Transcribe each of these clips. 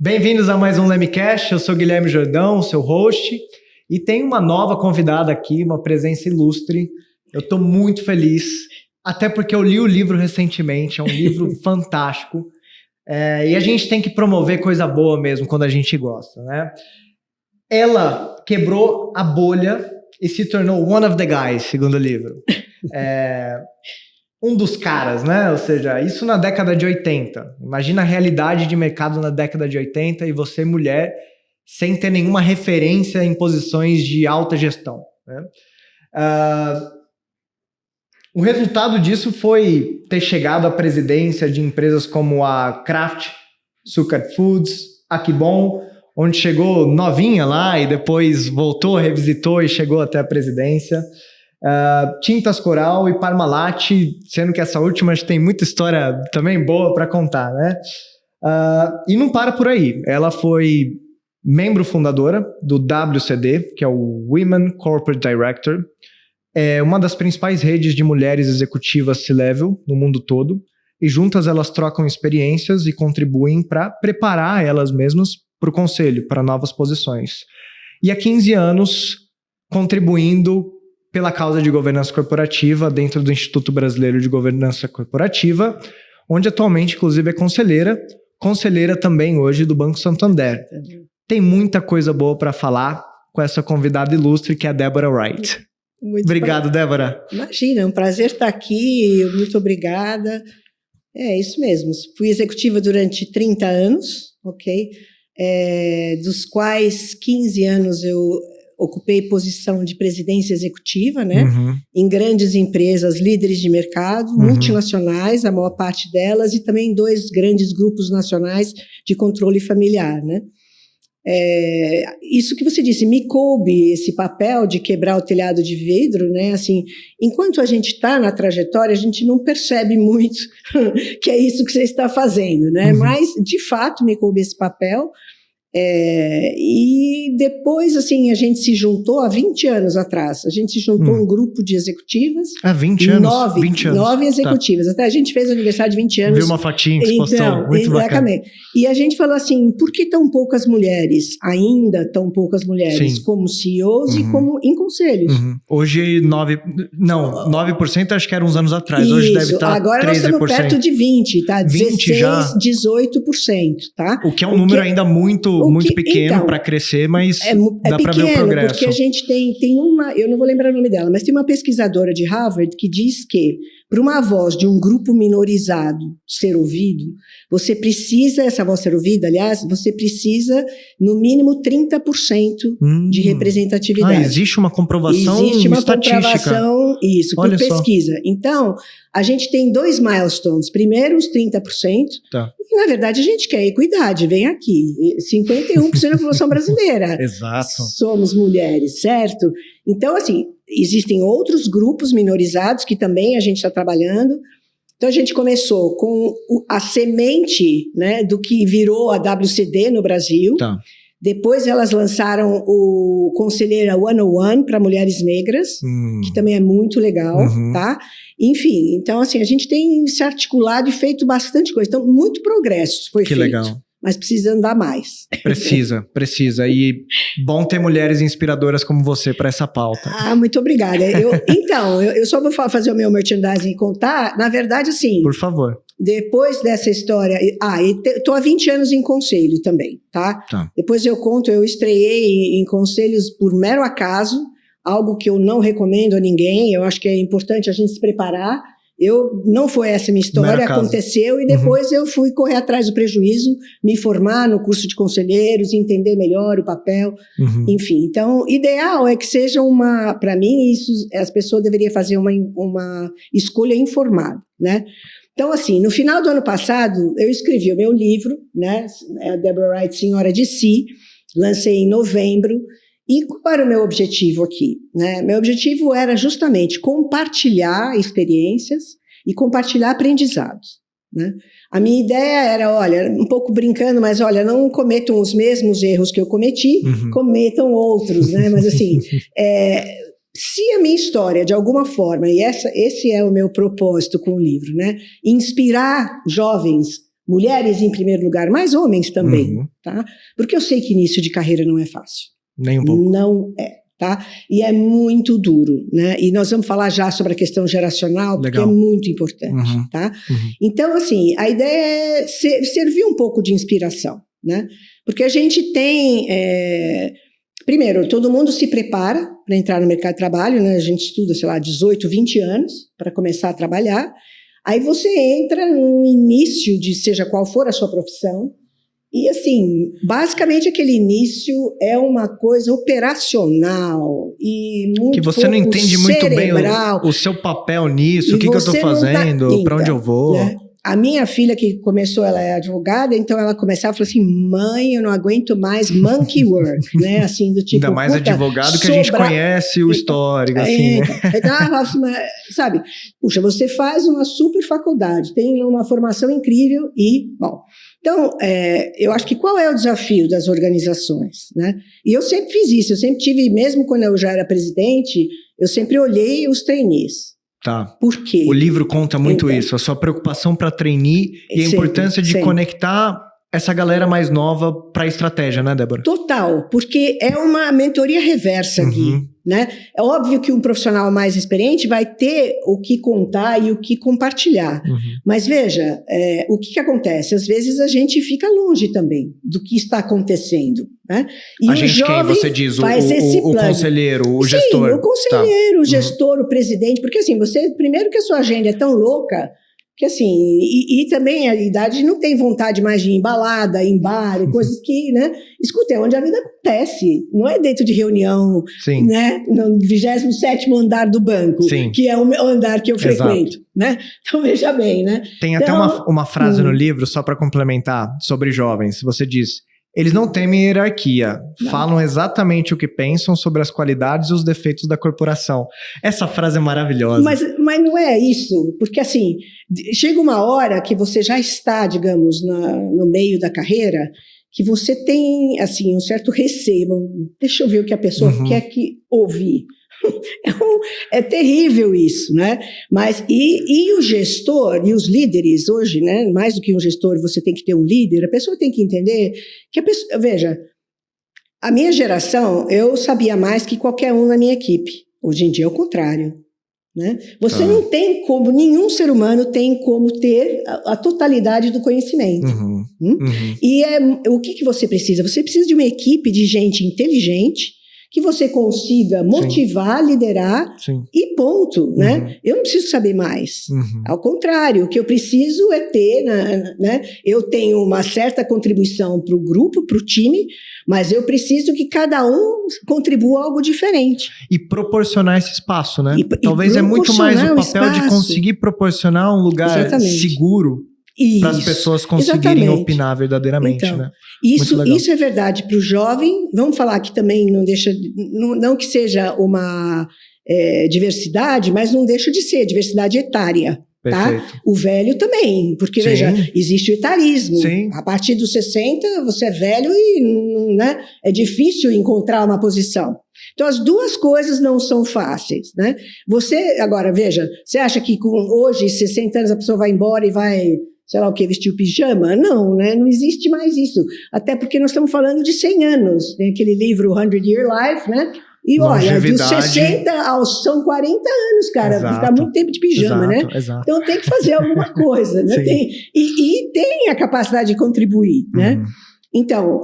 Bem-vindos a mais um Lemecast, eu sou Guilherme Jordão, seu host, e tem uma nova convidada aqui, uma presença ilustre. Eu estou muito feliz, até porque eu li o livro recentemente, é um livro fantástico, e a gente tem que promover coisa boa mesmo quando a gente gosta, né? Ela quebrou a bolha e se tornou one of the guys, segundo o livro. Um dos caras, né? Ou seja, isso na década de 80. Imagina a realidade de mercado na década de 80 e você, mulher, sem ter nenhuma referência em posições de alta gestão, né? O resultado disso foi ter chegado à presidência de empresas como a Kraft, Sucre Foods, Akibon, onde chegou novinha lá e depois voltou, revisitou e chegou até a presidência. Tintas Coral e Parmalat, sendo que essa última tem muita história também boa para contar, né? E não para por aí. Ela foi membro fundadora do WCD, que é o Women Corporate Director, uma das principais redes de mulheres executivas C-Level no mundo todo, e juntas elas trocam experiências e contribuem para preparar elas mesmas para o conselho, para novas posições. E há 15 anos contribuindo pela causa de governança corporativa dentro do Instituto Brasileiro de Governança Corporativa, onde atualmente, inclusive, é conselheira também hoje do Banco Santander. Tem muita coisa boa para falar com essa convidada ilustre que é a Deborah Wright. Obrigado, Débora. Imagina, é um prazer estar aqui, muito obrigada. É isso mesmo, fui executiva durante 30 anos, ok? Dos quais 15 anos eu ocupei posição de presidência executiva, né? Uhum. Em grandes empresas, líderes de mercado, multinacionais, a maior parte delas, e também 2 grandes grupos nacionais de controle familiar, né? Isso que você disse, me coube esse papel de quebrar o telhado de vidro, né? Assim, enquanto a gente está na trajetória, a gente não percebe muito que é isso que você está fazendo, né? Uhum. Mas, de fato, me coube esse papel. E depois, assim, a gente se juntou há 20 anos atrás. A gente se juntou um grupo de executivas. Há 20 anos? 9 executivas. Tá. Até a gente fez aniversário de 20 anos. Viu uma fotinha que você postou, muito bacana. E a gente falou assim, por que tão poucas mulheres, ainda tão poucas mulheres, Sim. como CEOs e como em conselhos? Hoje 9% acho que era uns anos atrás. Isso. Hoje deve estar 13%. Agora nós estamos perto de 20%, tá? 20 já? 18%, tá? O que é um número ainda muito pequeno então, para crescer, mas dá para ver o progresso. Porque a gente tem uma, eu não vou lembrar o nome dela, mas tem uma pesquisadora de Harvard que diz que para uma voz de um grupo minorizado ser ouvido, você precisa, essa voz ser ouvida, aliás, você precisa no mínimo 30% de representatividade. Existe uma comprovação Existe uma estatística. Comprovação, isso, por pesquisa. Então, a gente tem 2 milestones. Primeiro, os 30%. Tá. E, na verdade, a gente quer equidade. Vem aqui. 51% da população brasileira. Exato. Somos mulheres, certo? Então, assim, existem outros grupos minorizados que também a gente está trabalhando. Então, a gente começou com a semente, né, do que virou a WCD no Brasil. Tá. Depois elas lançaram o Conselheira 101 para mulheres negras, que também é muito legal, tá? Enfim, então assim, a gente tem se articulado e feito bastante coisa. Então, muito progresso foi feito. Que legal. Mas precisa andar mais. Precisa. E bom ter mulheres inspiradoras como você para essa pauta. Muito obrigada. Eu só vou fazer o meu merchandising e contar. Na verdade, assim... Por favor. Depois dessa história... estou há 20 anos em conselho também, tá? Depois eu conto, eu estreiei em conselhos por mero acaso, algo que eu não recomendo a ninguém. Eu acho que é importante a gente se preparar. Não foi essa minha história, aconteceu, e depois eu fui correr atrás do prejuízo, me formar no curso de conselheiros, entender melhor o papel, enfim. Então, ideal é que seja para mim, as pessoas deveriam fazer uma escolha informada, né? Então, assim, no final do ano passado, eu escrevi o meu livro, né? A Deborah Wright, Senhora de Si, lancei em novembro. E qual era o meu objetivo aqui, né? Meu objetivo era justamente compartilhar experiências e compartilhar aprendizados, né? A minha ideia era, olha, um pouco brincando, mas olha, não cometam os mesmos erros que eu cometi, cometam outros, né? Mas assim, se a minha história, de alguma forma, e esse é o meu propósito com o livro, né? Inspirar jovens Mulheres em primeiro lugar, mas homens também, tá? Porque eu sei que início de carreira não é fácil. Nem um pouco. Não é, tá? E é muito duro, né? E nós vamos falar já sobre a questão geracional, porque é muito importante, tá? Então, assim, a ideia é servir um pouco de inspiração, né? Porque a gente tem... Primeiro, todo mundo se prepara para entrar no mercado de trabalho, né? A gente estuda, sei lá, 18, 20 anos para começar a trabalhar. Aí você entra no início de seja qual for a sua profissão. E, assim, basicamente aquele início é uma coisa operacional e muito que você não entende muito bem o seu papel nisso, o que eu estou fazendo, para onde eu vou. Né? A minha filha que começou, ela é advogada, então ela começava e falou assim, mãe, eu não aguento mais monkey work, né, assim, do tipo... Ainda mais advogado que a gente conhece o histórico, assim, né? Então ela falava assim, sabe, puxa, você faz uma super faculdade, tem uma formação incrível e, bom... Então, eu acho que qual é o desafio das organizações, né? E eu sempre fiz isso, eu sempre tive, mesmo quando eu já era presidente, eu sempre olhei os trainees. Tá. Por quê? O livro conta muito isso, a sua preocupação para trainee e a importância de conectar essa galera mais nova para a estratégia, né, Débora? Total, porque é uma mentoria reversa aqui, né? É óbvio que um profissional mais experiente vai ter o que contar e o que compartilhar. Mas veja, o que acontece? Às vezes a gente fica longe também do que está acontecendo, né? E a gente quem você diz? O conselheiro, o gestor? Sim, o conselheiro, o gestor, o presidente, porque assim, primeiro que a sua agenda é tão louca, que assim, e também a idade não tem vontade mais de ir em balada, em bar, coisas que, né? Escuta, é onde a vida acontece, não é dentro de reunião, né? No 27º andar do banco, que é o andar que eu frequento, né? Então, veja bem, né? Tem até uma frase no livro, só para complementar, sobre jovens, você diz... Eles não temem hierarquia, falam exatamente o que pensam sobre as qualidades e os defeitos da corporação. Essa frase é maravilhosa. Mas não é isso, porque assim, chega uma hora que você já está, digamos, no meio da carreira, que você tem, assim, um certo receio. Deixa eu ver o que a pessoa quer ouvir. É terrível isso, né? Mas e o gestor e os líderes hoje, né? Mais do que um gestor, você tem que ter um líder. A pessoa tem que entender que a pessoa, veja, a minha geração, eu sabia mais que qualquer um na minha equipe. Hoje em dia é o contrário, né? Você não tem como, nenhum ser humano tem como ter a totalidade do conhecimento. E o que você precisa? Você precisa de uma equipe de gente inteligente que você consiga motivar, liderar e ponto, né? Eu não preciso saber mais. Ao contrário, o que eu preciso é ter, né? Eu tenho uma certa contribuição para o grupo, para o time, mas eu preciso que cada um contribua algo diferente. E proporcionar esse espaço, né? Talvez é muito mais o papel de conseguir proporcionar um lugar seguro para as pessoas conseguirem opinar verdadeiramente, então, né? Isso é verdade para o jovem. Vamos falar que também não deixa, não que seja uma diversidade, mas não deixa de ser diversidade etária. Tá? O velho também, porque veja, existe o etarismo. A partir dos 60 você é velho e né, é difícil encontrar uma posição. Então as duas coisas não são fáceis, né? Agora veja, você acha que com hoje 60 anos a pessoa vai embora e vai, sei lá o que, vestir o pijama? Não, né? Não existe mais isso. Até porque nós estamos falando de 100 anos. Tem aquele livro 100-Year Life, né? E olha, dos 60 aos são 40 anos, cara. Fica muito tempo de pijama, né? Então tem que fazer alguma coisa, né? E tem a capacidade de contribuir, né? Então,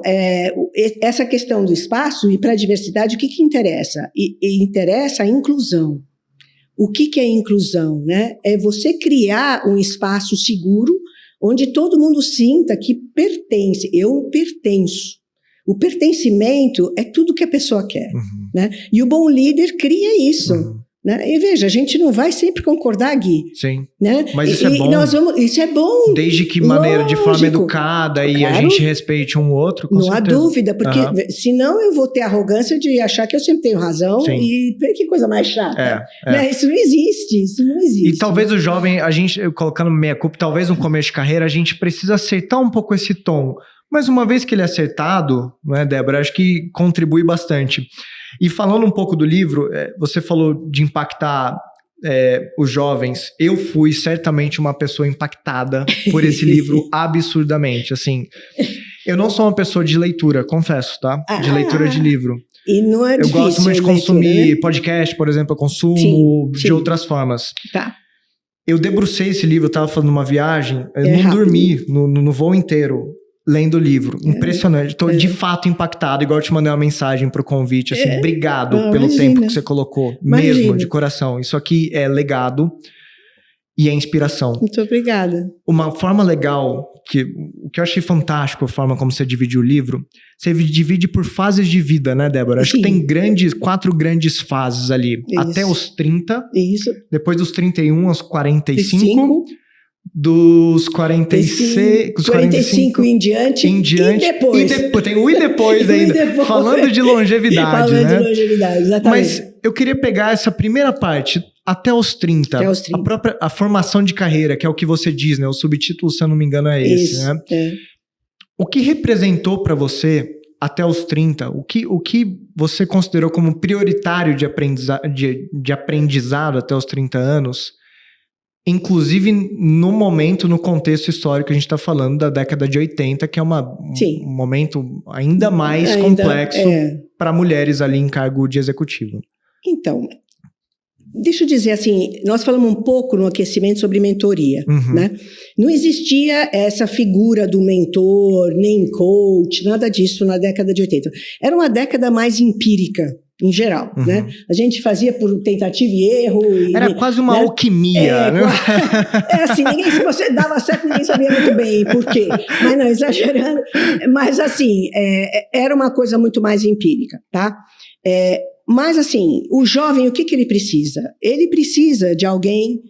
essa questão do espaço e para a diversidade, o que interessa? E interessa a inclusão. O que é inclusão, né? É você criar um espaço seguro onde todo mundo sinta que pertence. Eu pertenço. O pertencimento é tudo que a pessoa quer, né? E o bom líder cria isso, né? E veja, a gente não vai sempre concordar, Gui. Né? Mas isso é bom. Isso é bom. Desde que maneira, de forma educada e a gente respeite um outro, com certeza. Não há dúvida, porque senão eu vou ter a arrogância de achar que eu sempre tenho razão e que coisa mais chata. Né? Isso não existe, E talvez o jovem, a gente, colocando meia culpa, talvez no começo de carreira, a gente precisa aceitar um pouco esse tom. Mas uma vez que ele é acertado, né, Débora, acho que contribui bastante. E falando um pouco do livro, você falou de impactar os jovens, eu fui certamente uma pessoa impactada por esse livro absurdamente, assim. Eu não sou uma pessoa de leitura, confesso, tá? De leitura de livro. E não é difícil. Eu gosto muito de consumir leitura, né? podcast, por exemplo, eu consumo de outras formas. Tá. Eu debrucei esse livro, eu tava falando numa viagem, eu não dormi no voo inteiro lendo o livro. Impressionante. Tô de fato impactado, igual eu te mandei uma mensagem pro convite, assim, obrigado pelo tempo que você colocou, mesmo, de coração. Isso aqui é legado e é inspiração. Muito obrigada. Uma forma legal, o que eu achei fantástico, a forma como você divide o livro, você divide por fases de vida, né, Débora? Acho que tem 4 grandes fases ali. Isso. Até os 30. Isso. Depois dos 31 aos 45. Dos 45 em diante. E depois. Tem o e depois ainda. Depois. Falando de longevidade, né? Falando de longevidade, exatamente. Mas eu queria pegar essa primeira parte, até os 30. Até os 30. A formação de carreira, que é o que você diz, né? O subtítulo, se eu não me engano, é esse, né? O que representou para você até os 30? O que você considerou como prioritário de aprendizado até os 30 anos? Inclusive no contexto histórico que a gente está falando da década de 80, que é um momento ainda mais complexo para mulheres ali em cargo de executivo. Então, deixa eu dizer assim, nós falamos um pouco no aquecimento sobre mentoria, né? Não existia essa figura do mentor, nem coach, nada disso na década de 80. Era uma década mais empírica, em geral, né? A gente fazia por tentativa e erro. Era quase uma alquimia, né? Assim, se você dava certo, ninguém sabia muito bem por quê. Mas não, exagerando. Mas assim, era uma coisa muito mais empírica, tá? Mas assim, o jovem, o que ele precisa? Ele precisa de alguém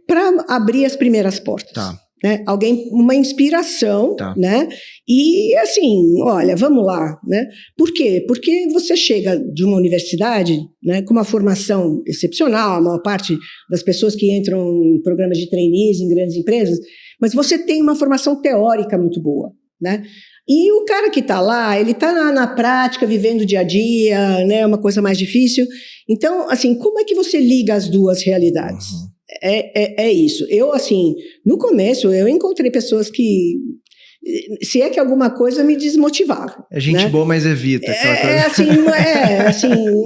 para abrir as primeiras portas. Tá. Né? Alguém, uma inspiração, né? E assim, olha, vamos lá, né? Por quê? Porque você chega de uma universidade, né, com uma formação excepcional, a maior parte das pessoas que entram em programas de trainees em grandes empresas, mas você tem uma formação teórica muito boa, né? E o cara que está lá, ele está na prática, vivendo o dia a dia, né? Uma coisa mais difícil. Então, assim, como é que você liga as duas realidades? É isso. Eu, assim, no começo, eu encontrei pessoas que, se é que alguma coisa me desmotivava. É gente, né? Boa, mas evita. Assim,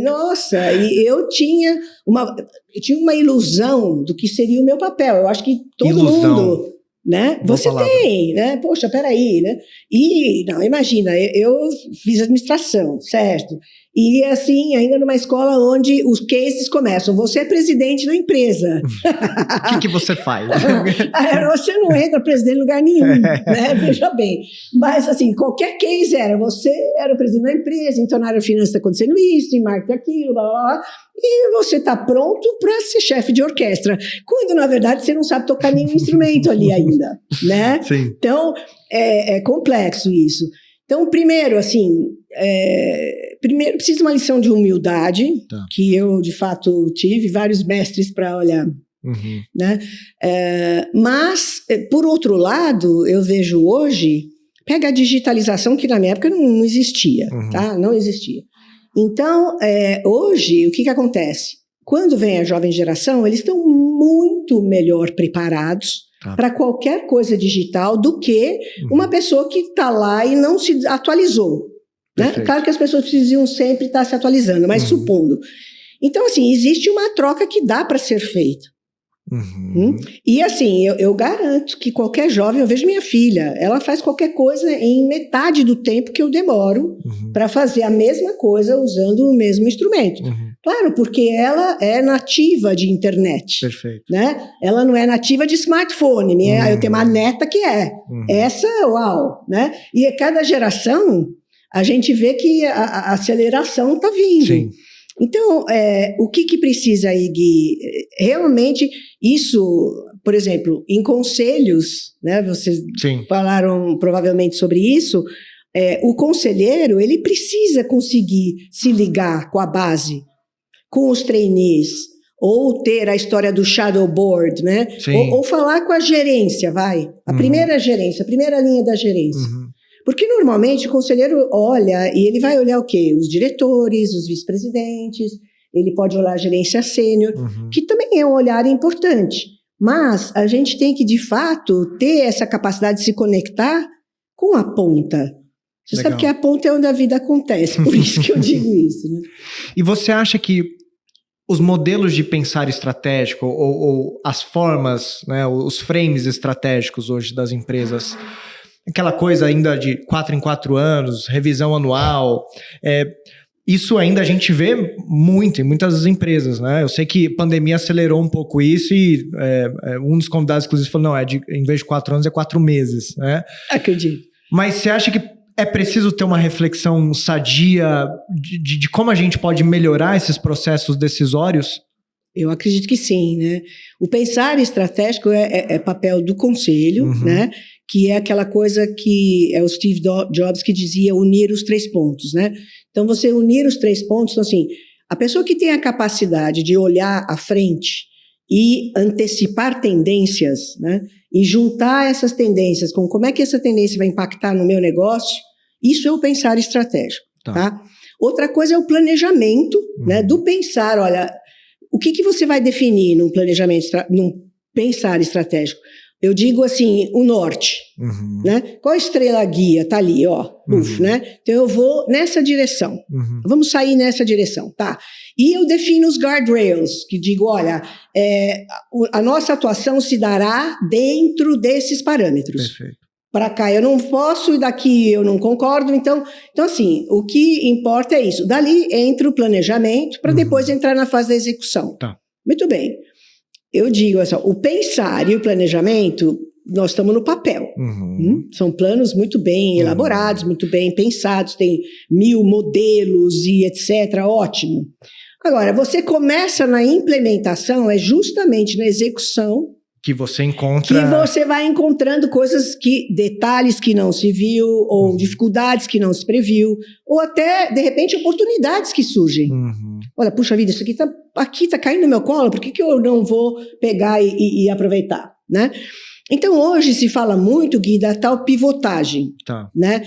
nossa, e eu tinha uma ilusão do que seria o meu papel. Eu acho que todo mundo, né? Você tem, né? Poxa, peraí, né? E, não, imagina, eu fiz administração, certo? E assim, ainda numa escola onde os cases começam. Você é presidente da empresa. O que você faz? Você não entra presidente em lugar nenhum, né? Veja bem. Mas assim, qualquer case você era o presidente da empresa, então na área de finanças está acontecendo isso, em marketing aquilo, blá, blá, blá. E você está pronto para ser chefe de orquestra. Quando, na verdade, você não sabe tocar nenhum instrumento ali ainda, né? Sim. Então, é complexo isso. Então, primeiro, assim, primeiro precisa de uma lição de humildade, que eu, de fato, tive vários mestres para olhar, né? Mas, por outro lado, eu vejo hoje, pega a digitalização, que na minha época não existia, tá? Não existia. Então, hoje, o que acontece? Quando vem a jovem geração, eles estão muito melhor preparados para qualquer coisa digital do que uma pessoa que está lá e não se atualizou. Né? Claro que as pessoas precisam sempre estar se atualizando, mas supondo. Então, assim, existe uma troca que dá para ser feita. E assim, eu garanto que qualquer jovem, eu vejo minha filha, ela faz qualquer coisa em metade do tempo que eu demoro para fazer a mesma coisa usando o mesmo instrumento. Claro, porque ela é nativa de internet. Perfeito. Né? Ela não é nativa de smartphone. Eu tenho uma neta que é. Essa, uau! Né? E a cada geração, a gente vê que a aceleração está vindo. Sim. Então, o que precisa aí, Gui? Realmente, isso, por exemplo, em conselhos, né? Vocês falaram provavelmente sobre isso. O conselheiro, ele precisa conseguir se ligar com a base, com os trainees, ou ter a história do shadow board, né? Ou falar com a gerência, a primeira gerência, a primeira linha da gerência. Porque normalmente o conselheiro olha, e ele vai olhar o quê? Os diretores, os vice-presidentes, ele pode olhar a gerência sênior, que também é um olhar importante. Mas a gente tem que, de fato, ter essa capacidade de se conectar com a ponta. Você sabe que a ponta é onde a vida acontece, por isso que eu digo isso, né? E você acha que os modelos de pensar estratégico ou as formas, né, os frames estratégicos hoje das empresas, aquela coisa ainda de 4 em 4 anos, revisão anual, isso ainda a gente vê muito em muitas empresas, né? Eu sei que a pandemia acelerou um pouco isso e um dos convidados, inclusive, falou, não, em vez de 4 anos, é 4 meses, né? Acredito. Mas você acha que é preciso ter uma reflexão sadia de como a gente pode melhorar esses processos decisórios? Eu acredito que sim, né? O pensar estratégico é papel do conselho, né? Que é aquela coisa que é o Steve Jobs que dizia unir os 3 pontos, né? Então, você unir os 3 pontos, então, assim, a pessoa que tem a capacidade de olhar à frente e antecipar tendências, né? E juntar essas tendências com como é que essa tendência vai impactar no meu negócio, isso é o pensar estratégico, tá? Outra coisa é o planejamento, né? Do pensar, olha, o que você vai definir num planejamento, num pensar estratégico? Eu digo assim, o norte, né? Qual a estrela guia? Tá ali, ó, né? Então eu vou nessa direção, vamos sair nessa direção, tá? E eu defino os guardrails, que digo, olha, a nossa atuação se dará dentro desses parâmetros. Perfeito. Para cá eu não posso e daqui eu não concordo, então assim, o que importa é isso. Dali entra o planejamento para depois entrar na fase da execução. Tá. Muito bem. Eu digo assim, o pensar e o planejamento, nós estamos no papel. São planos muito bem elaborados, muito bem pensados, tem 1000 modelos e etc. Ótimo. Agora, você começa na implementação, é justamente na execução que você encontra... Que você vai encontrando detalhes que não se viu, ou dificuldades que não se previu, ou até, de repente, oportunidades que surgem. Olha, puxa vida, isso aqui tá caindo no meu colo, por que eu não vou pegar e aproveitar, né? Então, hoje se fala muito, Gui, da tal pivotagem, né?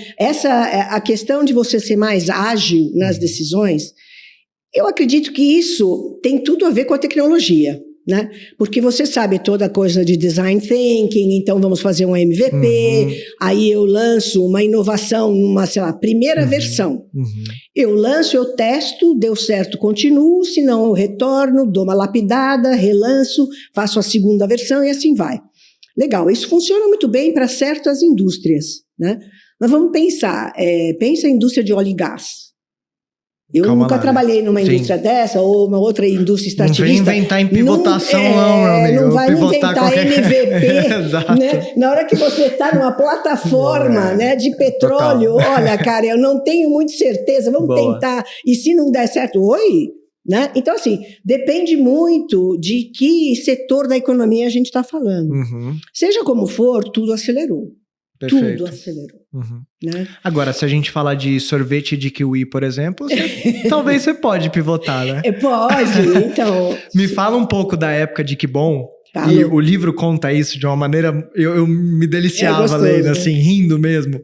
A questão de você ser mais ágil nas decisões, eu acredito que isso tem tudo a ver com a tecnologia, né? Porque você sabe toda a coisa de design thinking, então vamos fazer um MVP, aí eu lanço uma inovação numa, sei lá, primeira versão. Eu lanço, eu testo, deu certo, continuo, se não eu retorno, dou uma lapidada, relanço, faço a segunda versão e assim vai. Legal, isso funciona muito bem para certas indústrias, né? Mas vamos pensar, pensa a indústria de óleo e gás. Eu nunca trabalhei numa indústria dessa ou uma outra indústria extrativista. Não vem inventar em pivotação, não, meu amigo. Não vai inventar MVP, né? Na hora que você está numa plataforma né, de petróleo, olha, cara, eu não tenho muita certeza, vamos tentar. E se não der certo, né? Então, assim, depende muito de que setor da economia a gente está falando. Seja como for, tudo acelerou. Perfeito. Tudo acelerou. Né? Agora, se a gente falar de sorvete de kiwi, por exemplo, talvez você pode pivotar, né? Pode, então... Me fala um pouco da época de Que Bom. E o livro conta isso de uma maneira... Eu me deliciava lendo, assim, rindo mesmo.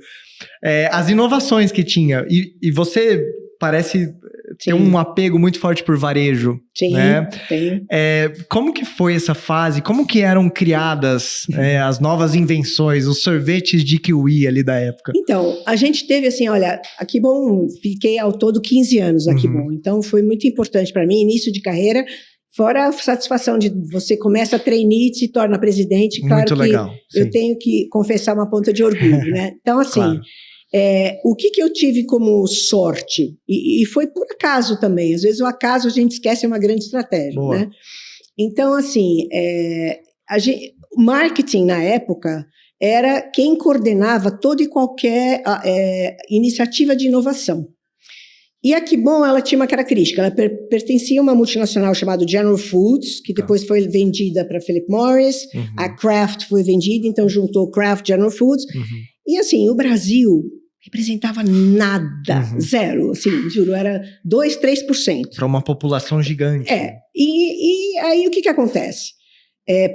As inovações que tinha. E você parece... Tem um apego muito forte por varejo. Sim, né? Tem. Como que foi essa fase? Como que eram criadas as novas invenções, os sorvetes de kiwi ali da época? Então, a gente teve assim, olha, a Que Bom, fiquei ao todo 15 anos na Que Bom. Então, foi muito importante para mim, início de carreira, fora a satisfação de você começa a trainee e se torna presidente. Claro muito que legal, eu tenho que confessar uma ponta de orgulho, né? Então, assim... Claro. O que eu tive como sorte, e foi por acaso também, às vezes o acaso a gente esquece, é uma grande estratégia, né? Então, assim, o marketing na época era quem coordenava toda e qualquer iniciativa de inovação. E a Que Bom, ela tinha uma característica, ela pertencia a uma multinacional chamada General Foods, que depois foi vendida para Philip Morris, a Kraft foi vendida, então juntou Kraft, General Foods, e assim, o Brasil... representava nada, zero, assim, juro, era 2, 3%. Para uma população gigante. E aí o que acontece?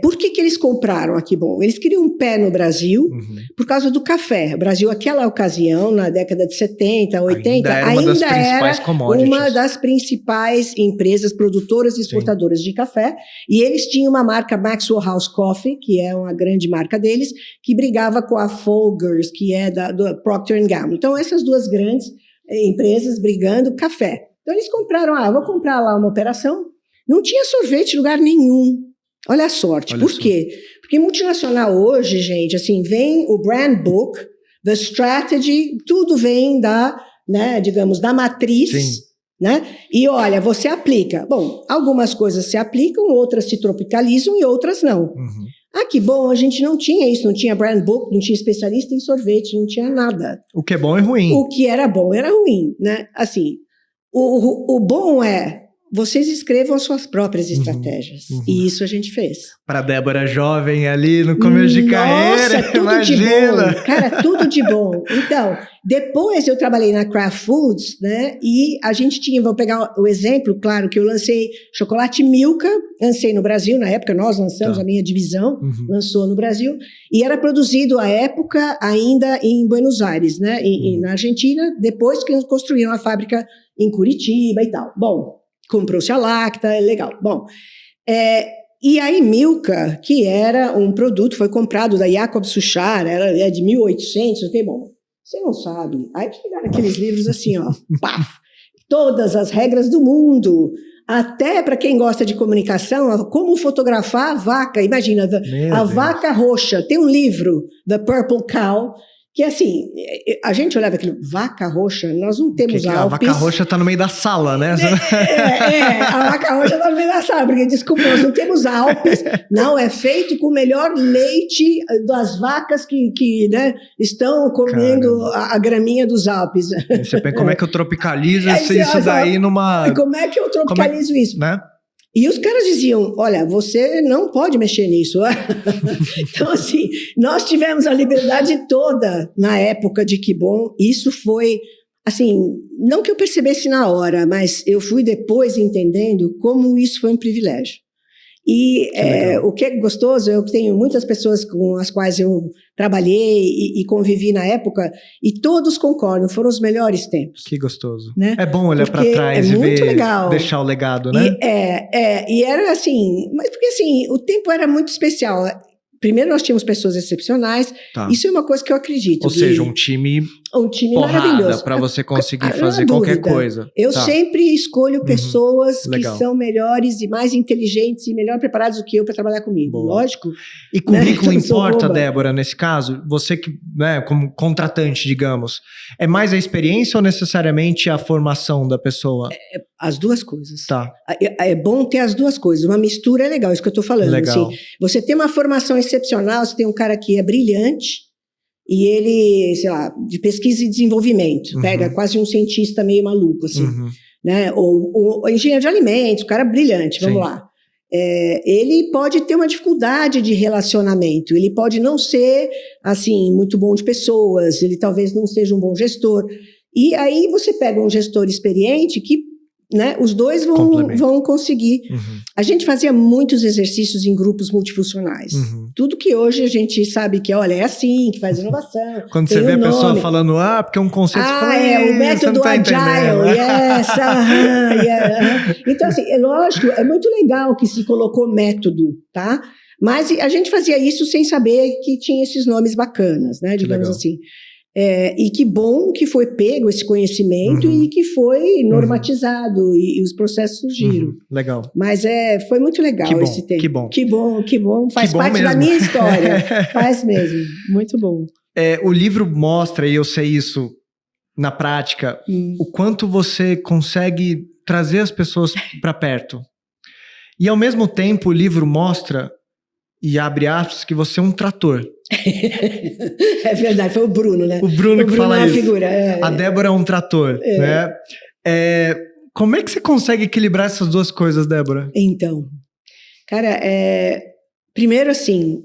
Por que eles compraram a Que Bom? Eles queriam um pé no Brasil por causa do café. O Brasil, naquela ocasião, na década de 70, 80, ainda era uma das principais empresas produtoras e exportadoras de café. E eles tinham uma marca Maxwell House Coffee, que é uma grande marca deles, que brigava com a Folgers, que é do Procter & Gamble. Então, essas duas grandes empresas brigando café. Então, eles compraram, vou comprar lá uma operação. Não tinha sorvete em lugar nenhum. Olha a sorte. Por quê? Porque multinacional hoje, gente, assim, vem o brand book, the strategy, tudo vem da, né, digamos, da matriz, né? E olha, você aplica. Bom, algumas coisas se aplicam, outras se tropicalizam e outras não. Que bom, a gente não tinha isso, não tinha brand book, não tinha especialista em sorvete, não tinha nada. O que é bom é ruim. O que era bom era ruim, né? Assim, o bom é vocês escrevam as suas próprias estratégias. E isso a gente fez. Para Débora jovem ali no começo de carreira, tudo imagina. De bom. Cara, tudo de bom. Então, depois eu trabalhei na Kraft Foods, né? E a gente tinha, vou pegar o exemplo, claro, que eu lancei chocolate Milka, lancei no Brasil, na época nós lançamos, a minha divisão lançou no Brasil, e era produzido à época ainda em Buenos Aires, né? Na Argentina, depois que construíram a fábrica em Curitiba e tal. Bom, comprou-se a Lacta, legal. Bom, e aí Milka, que era um produto, foi comprado da Jacob Suchar, era de 1800, ok, bom, você não sabe. Aí chegaram aqueles livros assim, ó, paf, todas as regras do mundo, até para quem gosta de comunicação, como fotografar a vaca, imagina, a vaca roxa, tem um livro, The Purple Cow, que assim, a gente olhava aquilo, vaca roxa, nós não temos Alpes. A vaca roxa está no meio da sala, né? A vaca roxa está no meio da sala, porque desculpa, nós não temos Alpes, não, é feito com o melhor leite das vacas que né, estão comendo a graminha dos Alpes. Você pensa, como é que eu tropicalizo isso daí numa... Como é que eu tropicalizo isso? Né? E os caras diziam, olha, você não pode mexer nisso. Então, assim, nós tivemos a liberdade toda na época de Que Bom. Isso foi, assim, não que eu percebesse na hora, mas eu fui depois entendendo como isso foi um privilégio. E o que é gostoso, eu tenho muitas pessoas com as quais eu trabalhei e convivi na época, e todos concordam, foram os melhores tempos. Que gostoso. Né? É bom olhar para trás e ver, legal. Deixar o legado, né? E era assim, mas porque assim, o tempo era muito especial. Primeiro nós tínhamos pessoas excepcionais, isso é uma coisa que eu acredito. Ou seja, um time maravilhoso. Para você conseguir fazer qualquer coisa. Eu sempre escolho pessoas que são melhores e mais inteligentes e melhor preparadas do que eu para trabalhar comigo, lógico. E currículo importa, Débora, nesse caso? Você que, né, como contratante, digamos, é mais a experiência ou necessariamente a formação da pessoa? As duas coisas. Tá. É bom ter as duas coisas. Uma mistura é legal, isso que eu estou falando. Legal. Assim, você tem uma formação excepcional, você tem um cara que é brilhante e ele, sei lá, de pesquisa e desenvolvimento, pega quase um cientista meio maluco, assim, né? Ou engenheiro de alimentos, o cara brilhante, vamos lá. Ele pode ter uma dificuldade de relacionamento, ele pode não ser, assim, muito bom de pessoas, ele talvez não seja um bom gestor. E aí você pega um gestor experiente que, né, os dois vão conseguir. A gente fazia muitos exercícios em grupos multifuncionais. Tudo que hoje a gente sabe que, olha, é assim, que faz inovação. Quando você vê a pessoa falando, porque é um conceito... o método Agile, Então, assim, é lógico, é muito legal que se colocou método, tá? Mas a gente fazia isso sem saber que tinha esses nomes bacanas, né, digamos assim. E que bom que foi pego esse conhecimento e que foi normatizado e os processos surgiram. Legal. Mas foi muito legal esse tempo. Que bom. Faz parte da minha história. Faz mesmo. Muito bom. O livro mostra, e eu sei isso na prática, o quanto você consegue trazer as pessoas para perto. E ao mesmo tempo o livro mostra, e abre aspas, que você é um trator. É verdade, foi o Bruno, né? O Bruno que fala isso. Figura, A Débora é um trator, né? Como é que você consegue equilibrar essas duas coisas, Débora? Então, cara, primeiro assim,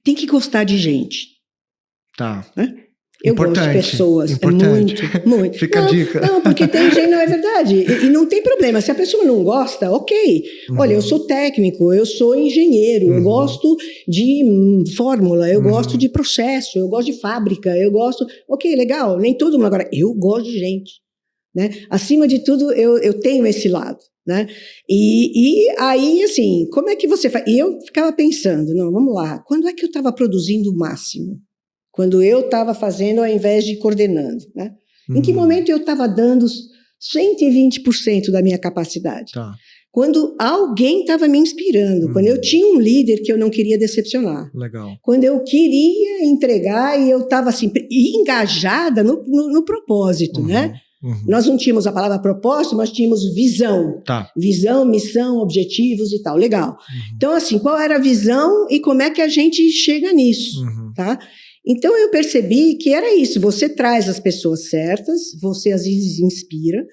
tem que gostar de gente. Tá. Né? Eu gosto de pessoas. Importante. Muito. Fica a dica. Não, porque tem gente, não é verdade. E não tem problema. Se a pessoa não gosta, ok. Olha, eu sou técnico, eu sou engenheiro, eu gosto de fórmula, eu gosto de processo, eu gosto de fábrica, eu gosto... Ok, legal, nem todo mundo. Agora, eu gosto de gente. Né? Acima de tudo, eu tenho esse lado. Né? E aí, assim, como é que você faz? E eu ficava pensando, não, vamos lá, quando é que eu estava produzindo o máximo? Quando eu estava fazendo ao invés de coordenando, né? Em que momento eu estava dando 120% da minha capacidade? Tá. Quando alguém estava me inspirando, quando eu tinha um líder que eu não queria decepcionar. Legal. Quando eu queria entregar e eu estava assim, engajada no propósito, né? Nós não tínhamos a palavra propósito, mas tínhamos visão. Tá. Visão, missão, objetivos e tal. Legal. Então, assim, qual era a visão e como é que a gente chega nisso, tá? Então, eu percebi que era isso. Você traz as pessoas certas, você às vezes inspira.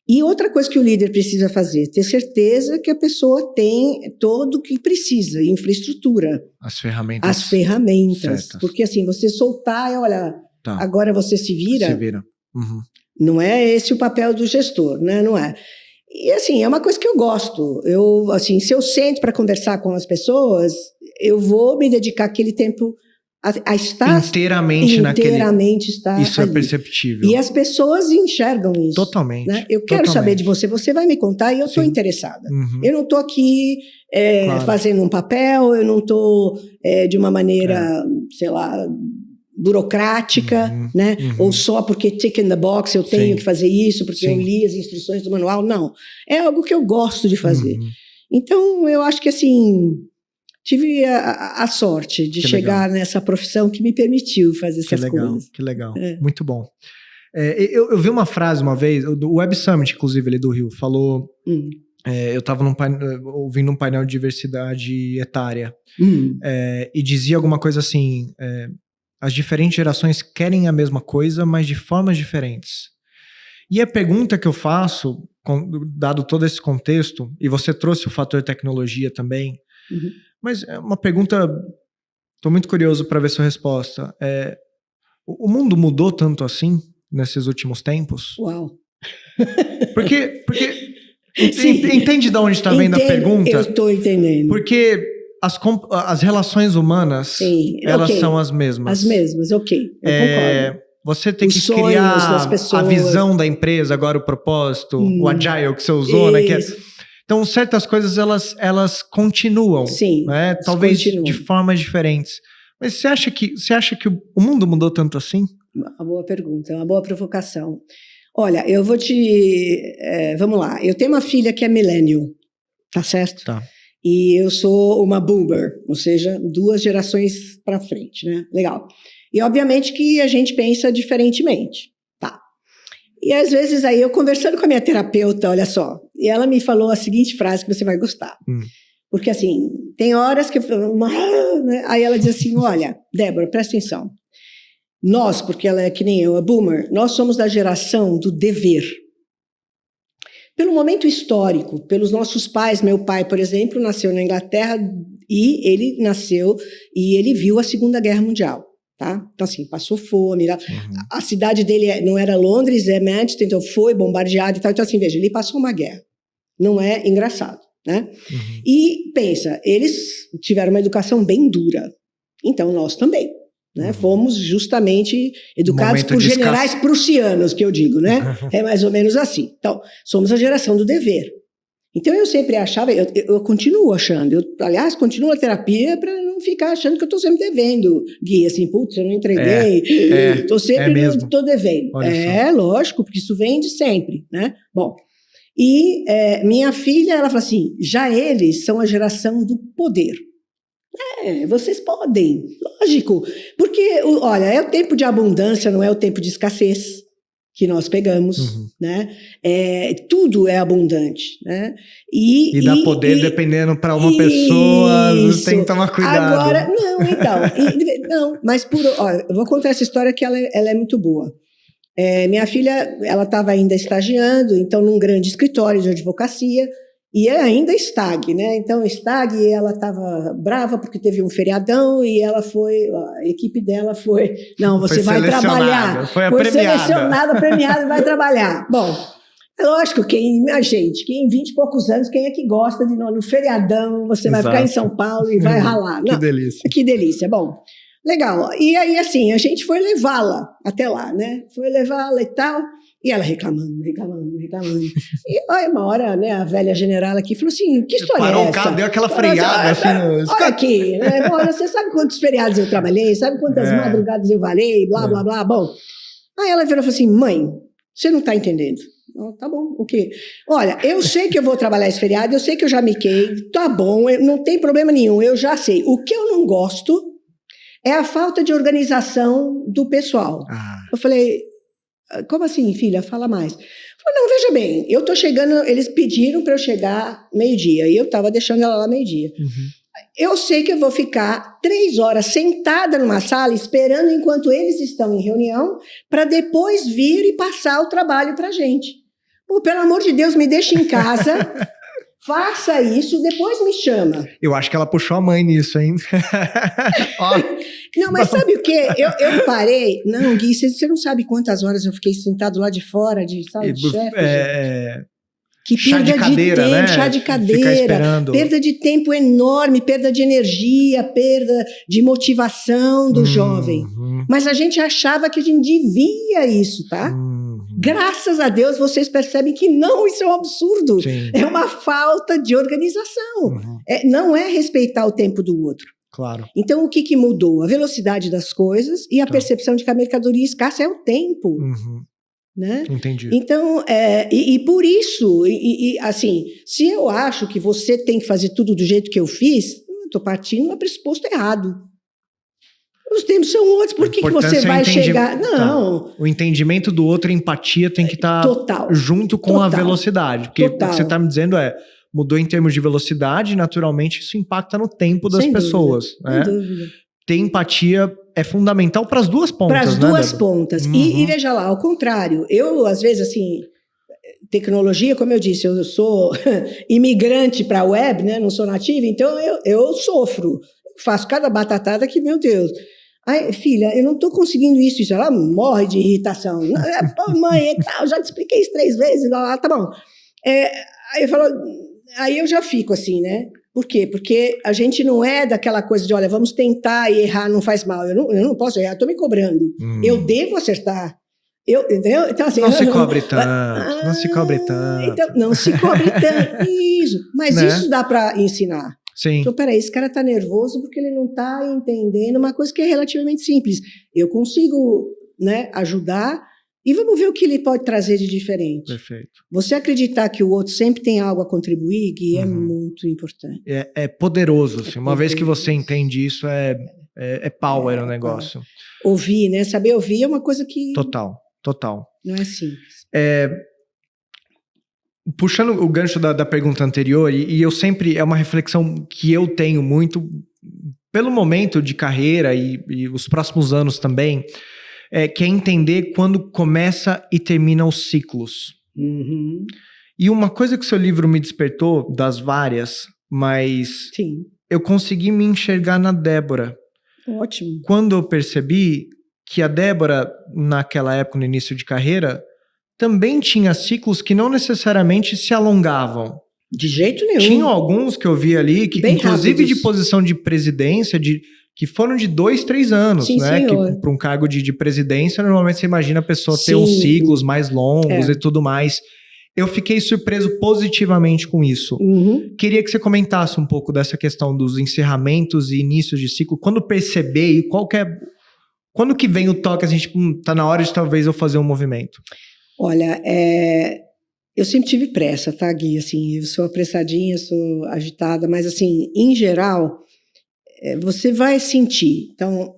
E outra coisa que o líder precisa fazer, ter certeza que a pessoa tem tudo o que precisa, infraestrutura. As ferramentas. As ferramentas. Certas. Porque assim, você soltar e olha, agora você se vira. Se vira. Não é esse o papel do gestor, né? Não é. E assim, é uma coisa que eu gosto. Eu, assim, se eu sento para conversar com as pessoas, eu vou me dedicar aquele tempo a estar inteiramente estar isso ali. É perceptível. E as pessoas enxergam isso. Totalmente. Né? Eu quero saber de você, você vai me contar e eu estou interessada. Eu não estou aqui fazendo um papel, eu não estou de uma maneira, sei lá, burocrática, né? Ou só porque tick in the box eu tenho que fazer isso, porque eu li as instruções do manual. Não. É algo que eu gosto de fazer. Então, eu acho que assim... Tive a sorte de chegar nessa profissão que me permitiu fazer essas coisas. Que legal. Muito bom. Eu vi uma frase uma vez, do Web Summit, inclusive, ali do Rio, falou... eu estava ouvindo um painel de diversidade etária e dizia alguma coisa assim... as diferentes gerações querem a mesma coisa, mas de formas diferentes. E a pergunta que eu faço, dado todo esse contexto, e você trouxe o fator tecnologia também... Mas é uma pergunta, estou muito curioso para ver sua resposta. O mundo mudou tanto assim nesses últimos tempos? Uau! Porque entende de onde está vendo a pergunta? Eu estou entendendo. Porque as relações humanas, elas são as mesmas. As mesmas, ok. Eu concordo. Você tem que criar a visão da empresa, agora o propósito, o agile que você usou, né? Então, certas coisas, elas continuam. Sim, né? Talvez de formas diferentes. Mas você acha que o mundo mudou tanto assim? Uma boa pergunta, uma boa provocação. Olha, eu vou vamos lá. Eu tenho uma filha que é millennial, tá certo? Tá. E eu sou uma boomer, ou seja, 2 gerações para frente, né? Legal. E, obviamente, que a gente pensa diferentemente. E às vezes aí eu conversando com a minha terapeuta, olha só, e ela me falou a seguinte frase que você vai gostar. Porque assim, tem horas que eu falo, né? Aí ela diz assim, olha, Débora, presta atenção. Nós, porque ela é que nem eu, a boomer, nós somos da geração do dever. Pelo momento histórico, pelos nossos pais, meu pai, por exemplo, nasceu na Inglaterra e ele viu a Segunda Guerra Mundial. Tá? Então, assim, passou fome. A cidade dele não era Londres, é Manchester, então foi bombardeado e tal. Então, assim, veja, ele passou uma guerra. Não é engraçado, né? E pensa, eles tiveram uma educação bem dura. Então, nós também. Né? Fomos justamente educados por generais prussianos, que eu digo, né? É mais ou menos assim. Então, somos a geração do dever. Então, eu sempre achava, eu continuo achando, aliás, continuo a terapia para não ficar achando que eu estou sempre devendo, Gui, assim, putz, eu não entreguei, estou estou devendo. Lógico, porque isso vem de sempre, né? Bom, e minha filha, ela fala assim, já eles são a geração do poder. Vocês podem, lógico, porque, olha, é o tempo de abundância, não é o tempo de escassez que nós pegamos, né? Tudo é abundante, né? E dá poder dependendo para uma pessoa, você tem que tomar cuidado. Agora, não, então, não, mas olha, eu vou contar essa história que ela é muito boa. Minha filha, ela estava ainda estagiando, então num grande escritório de advocacia, E é ainda Stag, né? Então, Stag, ela estava brava porque teve um feriadão e ela a equipe dela foi, não, você vai trabalhar. Foi selecionada, premiada e vai trabalhar. Bom, é lógico, a gente, quem 20 e poucos anos, quem é que gosta de no feriadão, você vai ficar em São Paulo e vai ralar. Que delícia. Que delícia. Bom, legal. E aí, assim, a gente foi levá-la até lá, né? Foi levá-la e tal. E ela reclamando. E aí, uma hora, né, a velha general aqui falou assim, que história é essa? Parou o carro, deu aquela freada. Olha aqui, né? Bom, você sabe quantos feriados eu trabalhei? Sabe quantas madrugadas eu varei? Blá, blá, blá. Bom, aí ela virou e falou assim, mãe, você não está entendendo. Tá bom, o quê? Olha, eu sei que eu vou trabalhar esse feriado, eu sei que eu já miquei, tá bom, não tem problema nenhum, eu já sei. O que eu não gosto é a falta de organização do pessoal. Eu falei, como assim, filha? Fala mais. Falei, não, veja bem, eu tô chegando, eles pediram para eu chegar meio-dia, e eu tava deixando ela lá meio-dia. Eu sei que eu vou ficar 3 horas sentada numa sala esperando enquanto eles estão em reunião para depois vir e passar o trabalho pra gente. Pô, pelo amor de Deus, me deixa em casa, faça isso, depois me chama. Eu acho que ela puxou a mãe nisso, hein? Não, mas sabe o quê? Eu parei. Não, Gui, você não sabe quantas horas eu fiquei sentado lá de fora de sala de chefe. Que chá perda de cadeira, de tempo, né? Chá de cadeira, ficar esperando. Perda de tempo enorme, perda de energia, perda de motivação do jovem. Mas a gente achava que a gente devia isso, tá? Graças a Deus vocês percebem que não, isso é um absurdo. Sim. É uma falta de organização. Não é respeitar o tempo do outro. Claro. Então, o que mudou? A velocidade das coisas e a percepção de que a mercadoria escassa é o tempo. Né? Entendi. Então, e por isso, assim, se eu acho que você tem que fazer tudo do jeito que eu fiz, eu estou partindo do pressuposto errado. Os tempos são outros, por que você vai chegar... Não. Tá. O entendimento do outro, a empatia tem que estar junto com a velocidade. Porque o que você está me dizendo mudou em termos de velocidade, naturalmente isso impacta no tempo das pessoas. Sem dúvida. Ter empatia é fundamental para as duas pontas. Para as duas pontas. E veja lá, ao contrário, eu, às vezes, assim, tecnologia, como eu disse, eu sou imigrante para a web, né? Não sou nativa, então eu sofro. Faço cada batatada que, meu Deus. Ai, filha, eu não estou conseguindo isso. Ela morre de irritação. Mãe, eu já te expliquei isso 3 vezes. Tá bom. Aí eu já fico assim, né? Por quê? Porque a gente não é daquela coisa de, olha, vamos tentar e errar não faz mal. Eu não posso errar, estou me cobrando. Eu devo acertar. Entendeu? Então, assim, não se cobre tanto, não se cobre tanto. Então, não se cobre tanto, isso. Mas isso dá para ensinar. Sim. Então, peraí, esse cara está nervoso porque ele não está entendendo uma coisa que é relativamente simples. Eu consigo, né, ajudar e vamos ver o que ele pode trazer de diferente. Perfeito. Você acreditar que o outro sempre tem algo a contribuir, Gui, é muito importante. É poderoso. Assim. Uma vez que você entende isso, é power o negócio. Ouvir, né? Saber ouvir é uma coisa que... Total. Não é simples. Puxando o gancho da pergunta anterior, e eu sempre... É uma reflexão que eu tenho muito, pelo momento de carreira e os próximos anos também, que é entender quando começa e termina os ciclos. E uma coisa que o seu livro me despertou, das várias, mas Sim. Eu consegui me enxergar na Débora. Ótimo. Quando eu percebi que a Débora, naquela época, no início de carreira, também tinha ciclos que não necessariamente se alongavam. De jeito nenhum. Tinham alguns que eu vi ali, que, bem inclusive rápidos. de posição de presidência, que foram de 2, 3 anos, Sim, né? senhor. Que para um cargo de presidência, normalmente você imagina a pessoa ter Sim. uns ciclos mais longos e tudo mais. Eu fiquei surpreso positivamente com isso. Queria que você comentasse um pouco dessa questão dos encerramentos e inícios de ciclo. Quando perceber e quando que vem o toque, a gente tá na hora de talvez eu fazer um movimento? Olha, eu sempre tive pressa, tá, Gui? Assim, eu sou apressadinha, sou agitada, mas assim, em geral, você vai sentir. Então,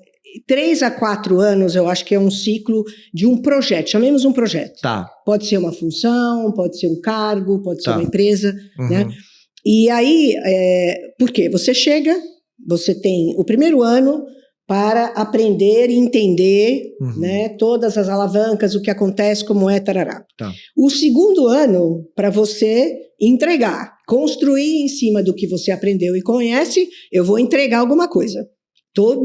3 a 4 anos, eu acho que é um ciclo de um projeto, chamemos um projeto. Tá. Pode ser uma função, pode ser um cargo, pode ser uma empresa, Uhum. né? E aí, por quê? Você chega, você tem o primeiro ano para aprender e entender, né, todas as alavancas, o que acontece, como é, tarará. Tá. O segundo ano, para você entregar. construir em cima do que você aprendeu e conhece, eu vou entregar alguma coisa. Todo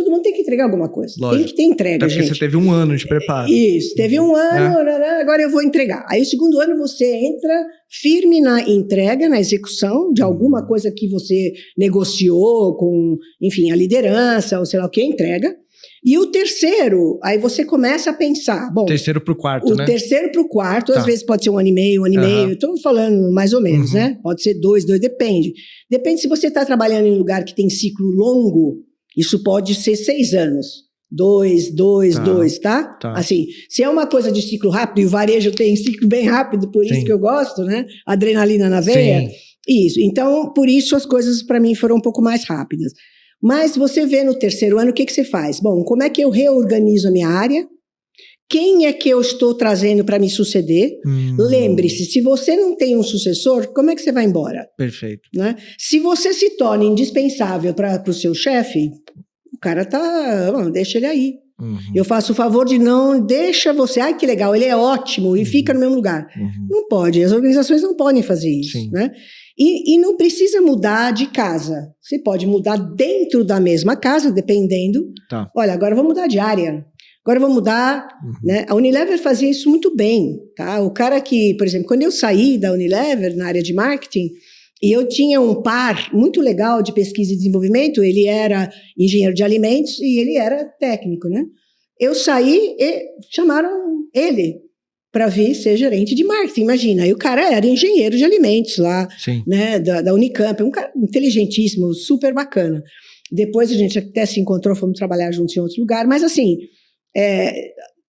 mundo tem que entregar alguma coisa. Lógico. Tem que ter entrega, Até porque gente. você teve um ano de preparo. Isso, teve um ano, agora eu vou entregar. Aí o segundo ano você entra firme na entrega, na execução de alguma coisa que você negociou com, enfim, a liderança, ou sei lá o que, entrega. E o terceiro, aí você começa a pensar, bom... Terceiro pro quarto, né? O terceiro pro quarto, Tá. às vezes pode ser um ano e meio, estou falando mais ou menos, né? Pode ser dois, depende. Depende se você está trabalhando em um lugar que tem ciclo longo, isso pode ser 6 anos. 2, tá? Tá. Assim, se é uma coisa de ciclo rápido, e o varejo tem ciclo bem rápido, por isso que eu gosto, né? Adrenalina na veia. Sim. Isso. Então, por isso as coisas para mim foram um pouco mais rápidas. Mas você vê no terceiro ano, o que você faz? Bom, como é que eu reorganizo a minha área? Quem é que eu estou trazendo para me suceder? Lembre-se, se você não tem um sucessor, como é que você vai embora? Perfeito. Né? Se você se torna indispensável para o seu chefe, o cara deixa ele aí. Eu faço o favor de não deixa você, ai que legal, ele é ótimo e fica no mesmo lugar. Não pode, as organizações não podem fazer isso. Né? E não precisa mudar de casa. Você pode mudar dentro da mesma casa, dependendo. Tá. Olha, agora eu vou mudar de área. Agora eu vou mudar. Né? A Unilever fazia isso muito bem. Tá? O cara que, por exemplo, quando eu saí da Unilever na área de marketing, e eu tinha um par muito legal de pesquisa e desenvolvimento, ele era engenheiro de alimentos e ele era técnico. Né? Eu saí e chamaram ele para vir ser gerente de marketing, imagina. E o cara era engenheiro de alimentos lá, né, da Unicamp, um cara inteligentíssimo, super bacana. Depois a gente até se encontrou, fomos trabalhar juntos em outro lugar, mas assim,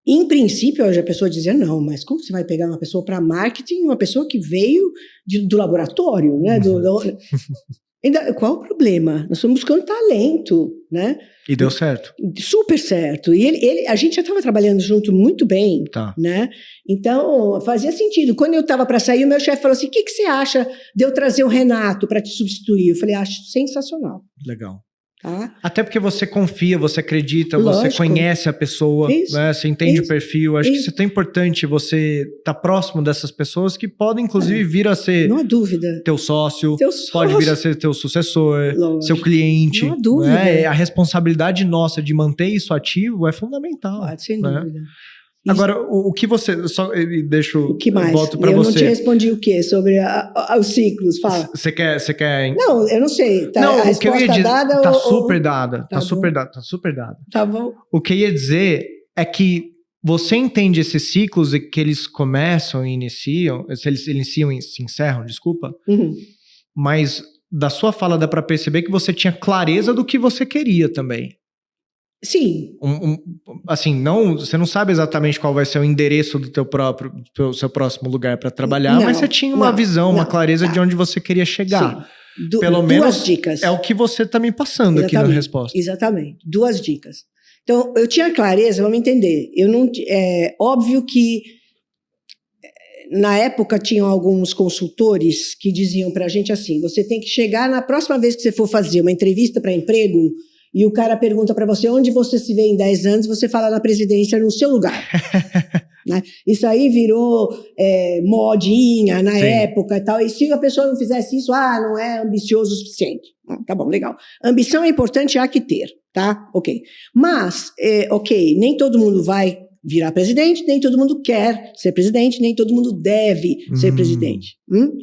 em princípio, hoje a pessoa dizia, não, mas como você vai pegar uma pessoa para marketing, uma pessoa que veio do laboratório, né? Qual o problema? Nós estamos buscando talento, né? E deu certo. Super certo. E a gente já estava trabalhando junto muito bem, né? Então, fazia sentido. Quando eu estava para sair, o meu chefe falou assim, o que você acha de eu trazer o Renato para te substituir? Eu falei, acho sensacional. Legal. Tá? Até porque você confia, você acredita, Lógico. você conhece a pessoa, né? Você entende o perfil. Acho que isso é tão importante, você estar próximo dessas pessoas que podem, inclusive, vir a ser... Não há dúvida. Teu sócio, pode vir a ser teu sucessor, Lógico. seu cliente. Não há dúvida. Né? A responsabilidade nossa de manter isso ativo é fundamental. Sem né? dúvida. Agora, o que você... Só deixo... O que mais? Volto para você. Eu não te respondi o quê? Sobre os ciclos, fala. Você quer... Não, eu não sei. Não, a resposta o que eu ia dizer... dada Tá ou... super dada. Tá super dada. Tá bom. O que eu ia dizer é que você entende esses ciclos e que eles começam e iniciam... Se eles iniciam e se encerram, desculpa. Mas da sua fala dá para perceber que você tinha clareza do que você queria também. Sim. Assim, você não sabe exatamente qual vai ser o endereço do seu próximo lugar para trabalhar, mas você tinha uma visão, uma clareza de onde você queria chegar. Sim. Pelo menos 2 dicas. É o que você está me passando aqui na resposta. Exatamente. 2 dicas. Então, eu tinha clareza, vamos entender. Óbvio que na época tinham alguns consultores que diziam para a gente assim, você tem que chegar na próxima vez que você for fazer uma entrevista para emprego e o cara pergunta para você onde você se vê em 10 anos, você fala na presidência no seu lugar. Né? Isso aí virou modinha na época e tal. E se a pessoa não fizesse isso, não é ambicioso o suficiente. Tá bom, legal. Ambição é importante, há que ter, tá? Ok. Mas, nem todo mundo vai virar presidente, nem todo mundo quer ser presidente, nem todo mundo deve ser presidente.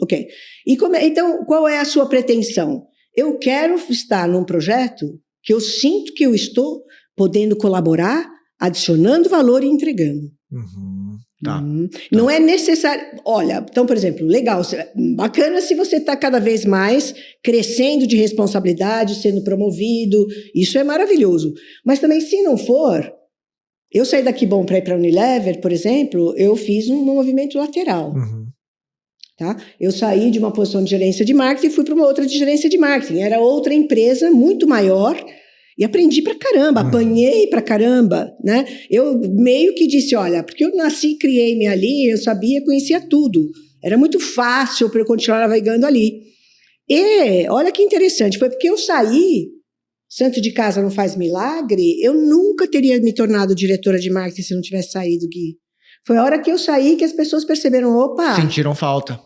Ok. Então, qual é a sua pretensão? Eu quero estar num projeto que eu sinto que eu estou podendo colaborar, adicionando valor e entregando. Tá. Não é necessário... Olha, então, por exemplo, legal, bacana se você está cada vez mais crescendo de responsabilidade, sendo promovido, isso é maravilhoso. Mas também, se não for... Eu saí daqui bom para ir para a Unilever, por exemplo, eu fiz um movimento lateral. Tá? Eu saí de uma posição de gerência de marketing e fui para uma outra de gerência de marketing. Era outra empresa muito maior e aprendi pra caramba, apanhei pra caramba, né? Eu meio que disse, olha, porque eu nasci, criei-me ali, eu sabia, conhecia tudo. Era muito fácil para eu continuar navegando ali. E olha que interessante, foi porque eu saí, santo de casa não faz milagre, eu nunca teria me tornado diretora de marketing se eu não tivesse saído, Gui. Foi a hora que eu saí que as pessoas perceberam, opa... Sentiram falta.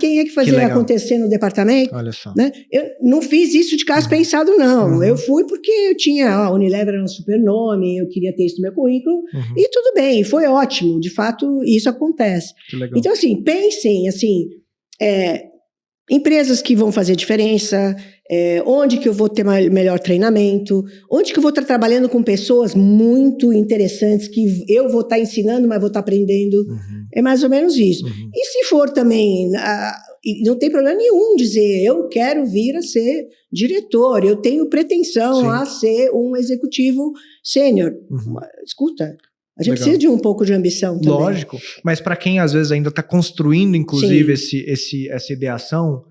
Quem é que fazia acontecer no departamento? Olha só. Né? Eu não fiz isso de caso pensado, não. Eu fui porque eu tinha... A Unilever era um super nome, eu queria ter isso no meu currículo. E tudo bem, foi ótimo. De fato, isso acontece. Que legal. Então, assim, pensem, assim... empresas que vão fazer diferença, onde que eu vou ter melhor treinamento, onde que eu vou estar trabalhando com pessoas muito interessantes que eu vou estar ensinando, mas vou estar aprendendo. É mais ou menos isso. E se for também, não tem problema nenhum dizer, eu quero vir a ser diretor, eu tenho pretensão a ser um executivo sênior. Escuta, a gente precisa de um pouco de ambição também. Lógico, mas para quem às vezes ainda está construindo, inclusive, essa ideação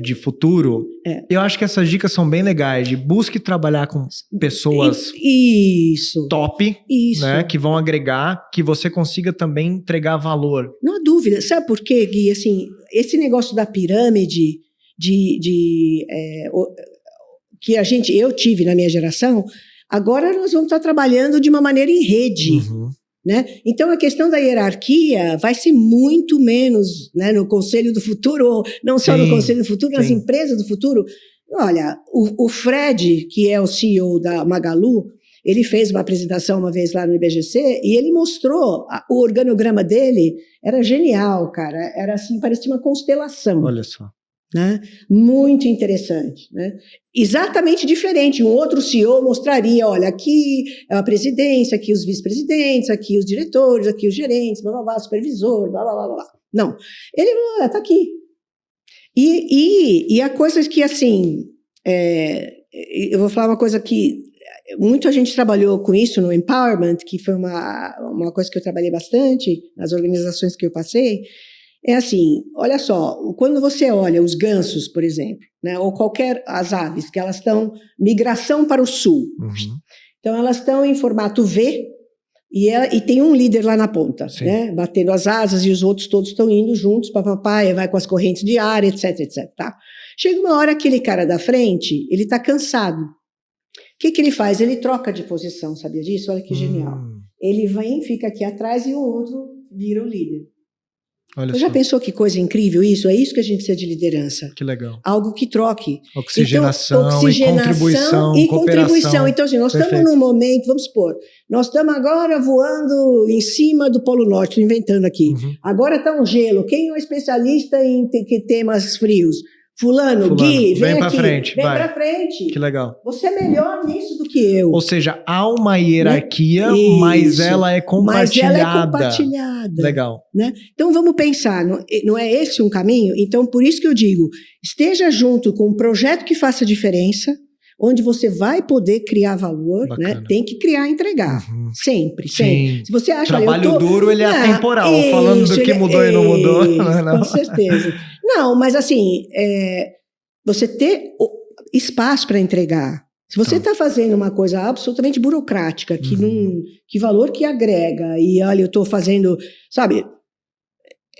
de futuro, eu acho que essas dicas são bem legais, de busque trabalhar com pessoas top, né, que vão agregar, que você consiga também entregar valor. Não há dúvida. Sabe por quê, Gui? Assim, esse negócio da pirâmide que eu tive na minha geração, agora nós vamos estar trabalhando de uma maneira em rede, né? Então, a questão da hierarquia vai ser muito menos, né, no Conselho do Futuro, não só no Conselho do Futuro, nas empresas do futuro. Olha, o Fred, que é o CEO da Magalu, ele fez uma apresentação uma vez lá no IBGC e ele mostrou o organograma dele, era genial, cara, era assim, parecia uma constelação. Olha só. Né? Muito interessante, né? Exatamente diferente. Um outro CEO mostraria, olha, aqui é a presidência, aqui os vice-presidentes, aqui os diretores, aqui os gerentes, blá, blá, blá, supervisor, blá, blá, blá, blá. Não, ele falou, olha, tá aqui. E a coisa que, assim, eu vou falar uma coisa que muita gente trabalhou com isso no Empowerment, que foi uma coisa que eu trabalhei bastante nas organizações que eu passei. É assim, olha só, quando você olha os gansos, por exemplo, né, ou as aves, que elas estão migração para o sul. Então, elas estão em formato V e tem um líder lá na ponta, né, batendo as asas e os outros todos estão indo juntos, papapá, vai com as correntes de ar, etc, etc. Tá? Chega uma hora, aquele cara da frente, ele está cansado. O que ele faz? Ele troca de posição, sabia disso? Olha que genial. Ele vem, fica aqui atrás e o outro vira o líder. Você já pensou que coisa incrível isso? É isso que a gente precisa de liderança. Que legal. Algo que troque. Oxigenação e contribuição. Então, assim, nós estamos num momento, vamos supor, nós estamos agora voando em cima do Polo Norte, estou inventando aqui. Agora está um gelo. Quem é um especialista em temas frios? Fulano, Gui, vem pra aqui. frente, vem pra frente. Que legal. Você é melhor nisso do que eu. Ou seja, há uma hierarquia, mas ela é compartilhada. Legal. Né? Então vamos pensar, não é esse um caminho? Então por isso que eu digo, esteja junto com um projeto que faça diferença, onde você vai poder criar valor, né? Tem que criar e entregar. Sempre. Se você acha... Trabalho duro, ele é atemporal, falando do que mudou e não mudou. Com certeza. Não, mas assim, você ter espaço para entregar. Se você está fazendo uma coisa absolutamente burocrática, que valor que agrega, e olha, eu estou fazendo, sabe,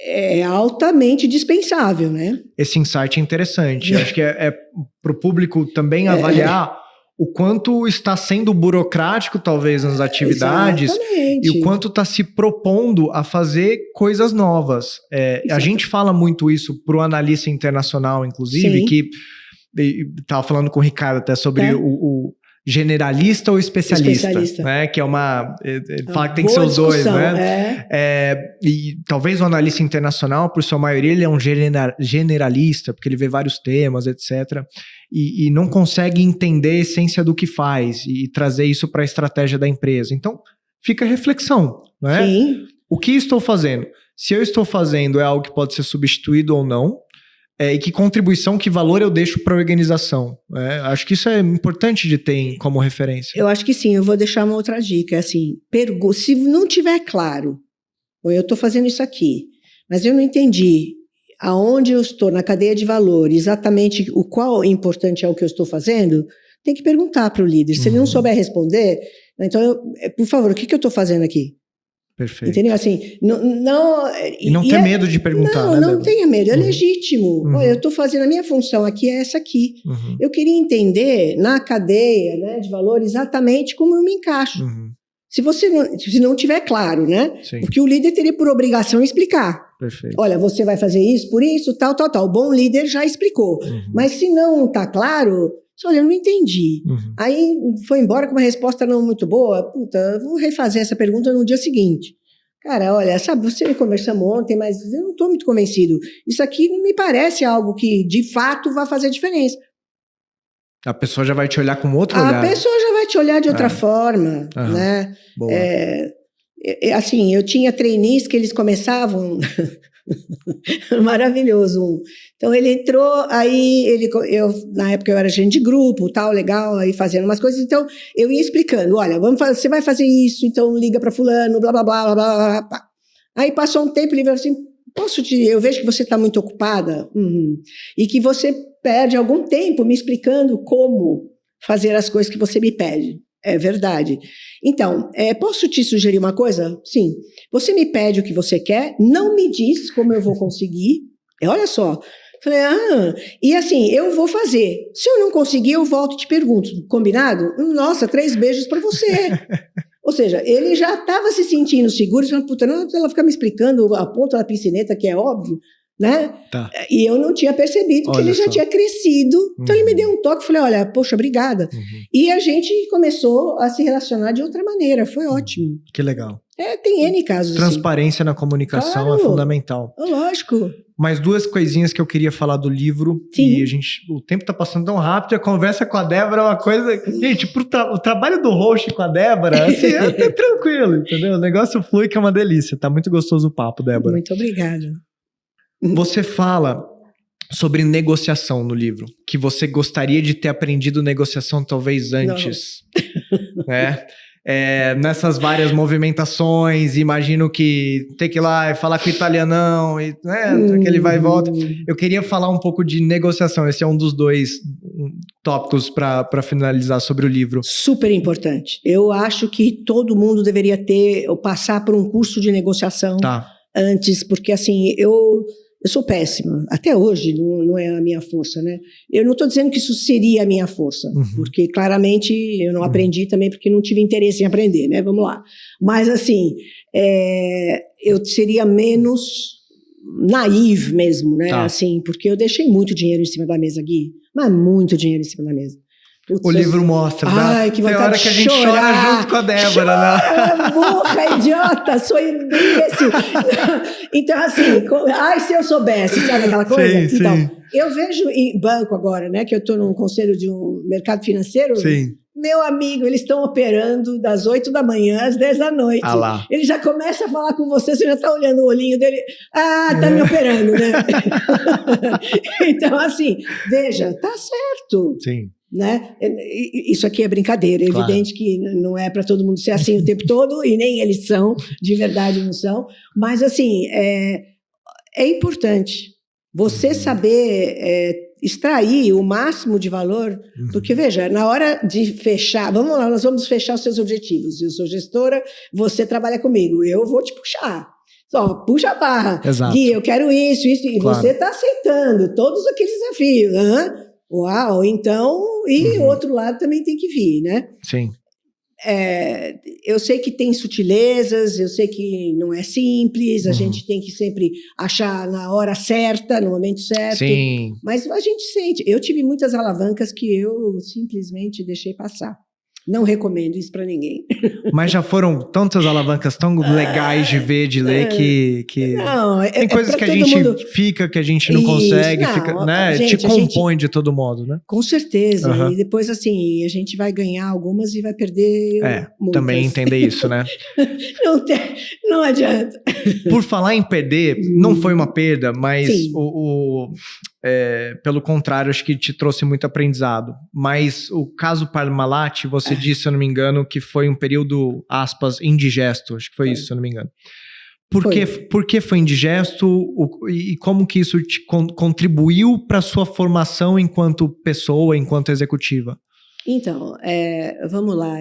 é altamente dispensável, né? Esse insight é interessante. Acho que é para o público também avaliar o quanto está sendo burocrático, talvez, nas atividades, e o quanto está se propondo a fazer coisas novas. A gente fala muito isso para o analista internacional, inclusive, que estava falando com o Ricardo até sobre o generalista ou especialista. Né? Que é ele fala que tem que ser os dois, né? E talvez o analista internacional, por sua maioria, ele é um generalista, porque ele vê vários temas, etc. E não consegue entender a essência do que faz e trazer isso para a estratégia da empresa. Então, fica a reflexão, né? O que estou fazendo? Se eu estou fazendo é algo que pode ser substituído ou não, e que contribuição, que valor eu deixo para a organização. Acho que isso é importante de ter como referência. Eu acho que sim, eu vou deixar uma outra dica. Assim, se não tiver claro, eu estou fazendo isso aqui, mas eu não entendi aonde eu estou na cadeia de valor, exatamente o qual importante é o que eu estou fazendo, tem que perguntar para o líder. Se ele não souber responder, então, por favor, o que eu estou fazendo aqui? Perfeito. Entendeu? Assim, e não ter medo de perguntar. Não tenha medo, é legítimo. Olha, eu estou fazendo a minha função aqui, é essa aqui. Eu queria entender na cadeia, né, de valor exatamente como eu me encaixo. Se não tiver claro, né? Sim. Porque o líder teria por obrigação explicar. Perfeito. Olha, você vai fazer isso, por isso, tal. O bom líder já explicou. Mas se não está claro, olha, eu não entendi. Aí foi embora com uma resposta não muito boa. Puta, eu vou refazer essa pergunta no dia seguinte. Cara, olha, sabe, você conversamos ontem, mas eu não estou muito convencido. Isso aqui não me parece algo que, de fato, vai fazer diferença. A pessoa já vai te olhar com outro olhar. A pessoa já vai te olhar de outra forma, né? Boa. Assim, eu tinha trainees que eles começavam... Maravilhoso. Então, ele entrou, aí, na época eu era agente de grupo, tal, legal, aí fazendo umas coisas, então, eu ia explicando, olha, você vai fazer isso, então liga para fulano, blá, blá, blá, blá, blá, blá. Aí passou um tempo, ele falou assim, eu vejo que você está muito ocupada, e que você perde algum tempo me explicando como fazer as coisas que você me pede. É verdade. Então, posso te sugerir uma coisa? Sim. Você me pede o que você quer, não me diz como eu vou conseguir. Olha só. Falei, e assim, eu vou fazer. Se eu não conseguir, eu volto e te pergunto. Combinado? Nossa, 3 beijos para você. Ou seja, ele já estava se sentindo seguro, falando, puta, não, ela fica me explicando a ponta da piscineta, que é óbvio, né? Tá. E eu não tinha percebido que ele já tinha crescido. Então ele me deu um toque, falei, olha, poxa, obrigada. E a gente começou a se relacionar de outra maneira, foi ótimo. Que legal. Tem N casos. Transparência na comunicação é fundamental. Lógico. Mais 2 coisinhas que eu queria falar do livro. Sim. E o tempo tá passando tão rápido, a conversa com a Débora é uma coisa... Gente, o trabalho do host com a Débora, assim, é tranquilo, entendeu? O negócio flui que é uma delícia. Tá muito gostoso o papo, Débora. Muito obrigada. Você fala sobre negociação no livro, que você gostaria de ter aprendido negociação talvez antes, né? Nessas várias movimentações, imagino que ter que ir lá e falar com o italianão, né? Aquele vai e volta. Eu queria falar um pouco de negociação, esse é um dos 2 tópicos para finalizar sobre o livro. Super importante. Eu acho que todo mundo deveria passar por um curso de negociação antes, porque assim, eu sou péssima. Até hoje não é a minha força, né? Eu não estou dizendo que isso seria a minha força, porque claramente eu não aprendi também porque não tive interesse em aprender, né? Vamos lá. Mas assim, eu seria menos naive mesmo, né? Assim, porque eu deixei muito dinheiro em cima da mesa, Gui. Mas muito dinheiro em cima da mesa. Putz, o livro mostra, ai, que vontade tem hora que a gente chora junto com a Débora, né? Burra, idiota, sou imbecil. Então, assim, se eu soubesse, sabe aquela coisa? Sim, então, sim. Eu vejo em banco agora, né, que eu estou num conselho de um mercado financeiro. Sim. Meu amigo, eles estão operando das 8 da manhã às 10 da noite. Lá. Ele já começa a falar com você já está olhando o olhinho dele. Tá me operando, né? Então, assim, veja, tá certo. Sim. Né? Isso aqui é brincadeira, é evidente que não é para todo mundo ser assim o tempo todo, e nem eles são, de verdade não são, mas assim, é importante você saber extrair o máximo de valor, porque veja, na hora de fechar, vamos lá, nós vamos fechar os seus objetivos, eu sou gestora, você trabalha comigo, eu vou te puxar. Só puxa a barra. Exato. Gui, eu quero isso, e você está aceitando todos aqueles desafios, Uau, então, e o outro lado também tem que vir, né? Sim. Eu sei que tem sutilezas, eu sei que não é simples, a gente tem que sempre achar na hora certa, no momento certo. Sim. Mas a gente sente. Eu tive muitas alavancas que eu simplesmente deixei passar. Não recomendo isso para ninguém. Mas já foram tantas alavancas tão legais de ver, de ler, que não, tem coisas que a gente fica, que a gente não consegue, fica, né? Gente, te compõe de todo modo, né? Com certeza. E depois, assim, a gente vai ganhar algumas e vai perder muitas. Também entender isso, né? Não adianta. Por falar em perder, não foi uma perda, mas pelo contrário, acho que te trouxe muito aprendizado. Mas o caso Parmalat, você disse, se eu não me engano, que foi um período, aspas, indigesto. Acho que foi isso, se eu não me engano. Por que foi indigesto e como que isso te contribuiu para a sua formação enquanto pessoa, enquanto executiva? Então, vamos lá.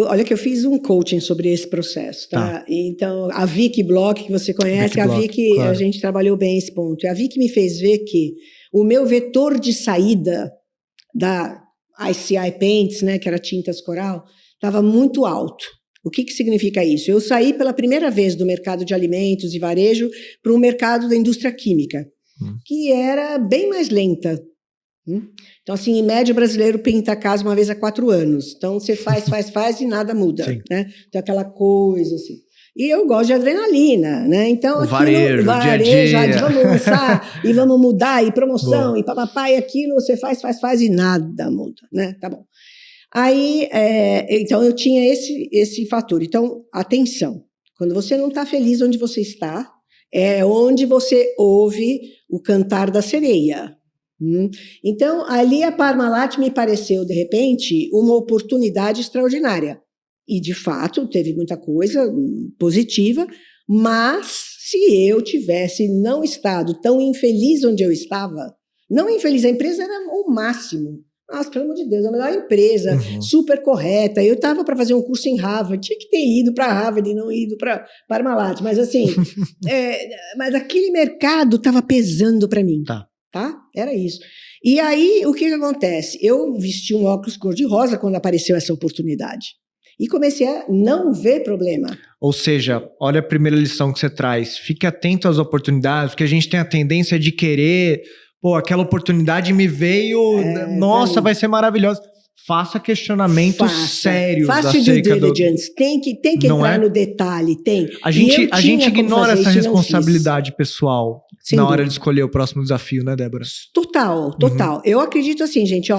Olha que eu fiz um coaching sobre esse processo, tá? Então, a Vicky Bloch, que você conhece, a Vicky, claro. A gente trabalhou bem esse ponto. A Vicky me fez ver que o meu vetor de saída ICI Paints, né, que era tintas coral, estava muito alto. O que significa isso? Eu saí pela primeira vez do mercado de alimentos e varejo para o mercado da indústria química, que era bem mais lenta. Então, assim, em média, o brasileiro pinta a casa uma vez a 4 anos. Então, você faz e nada muda. Né? Então, aquela coisa assim. E eu gosto de adrenalina, né? Então, o varejo, dia. Vamos lançar, e vamos mudar, e promoção, e papapá, e aquilo, você faz, e nada muda, né? Tá bom. Aí, então, eu tinha esse fator. Então, atenção, quando você não está feliz onde você está, é onde você ouve o cantar da sereia. Então, ali a Parmalat me pareceu, de repente, uma oportunidade extraordinária. E, de fato, teve muita coisa positiva, mas se eu tivesse não estado tão infeliz onde eu estava, não infeliz, a empresa era o máximo. Nossa, pelo amor de Deus, a melhor empresa, super correta. Eu estava para fazer um curso em Harvard, tinha que ter ido para Harvard e não ido para Parmalat, mas assim, mas aquele mercado estava pesando para mim, tá? Era isso. E aí, o que acontece? Eu vesti um óculos cor-de-rosa quando apareceu essa oportunidade. E comecei a não ver problema. Ou seja, olha a primeira lição que você traz. Fique atento às oportunidades, porque a gente tem a tendência de querer... Pô, aquela oportunidade me veio... nossa, vai ser maravilhosa. Faça questionamentos sérios. Faça due diligence. Tem que entrar no detalhe. Tem. A gente ignora essa responsabilidade pessoal na hora de escolher o próximo desafio, né, Débora? Total. Eu acredito assim, gente,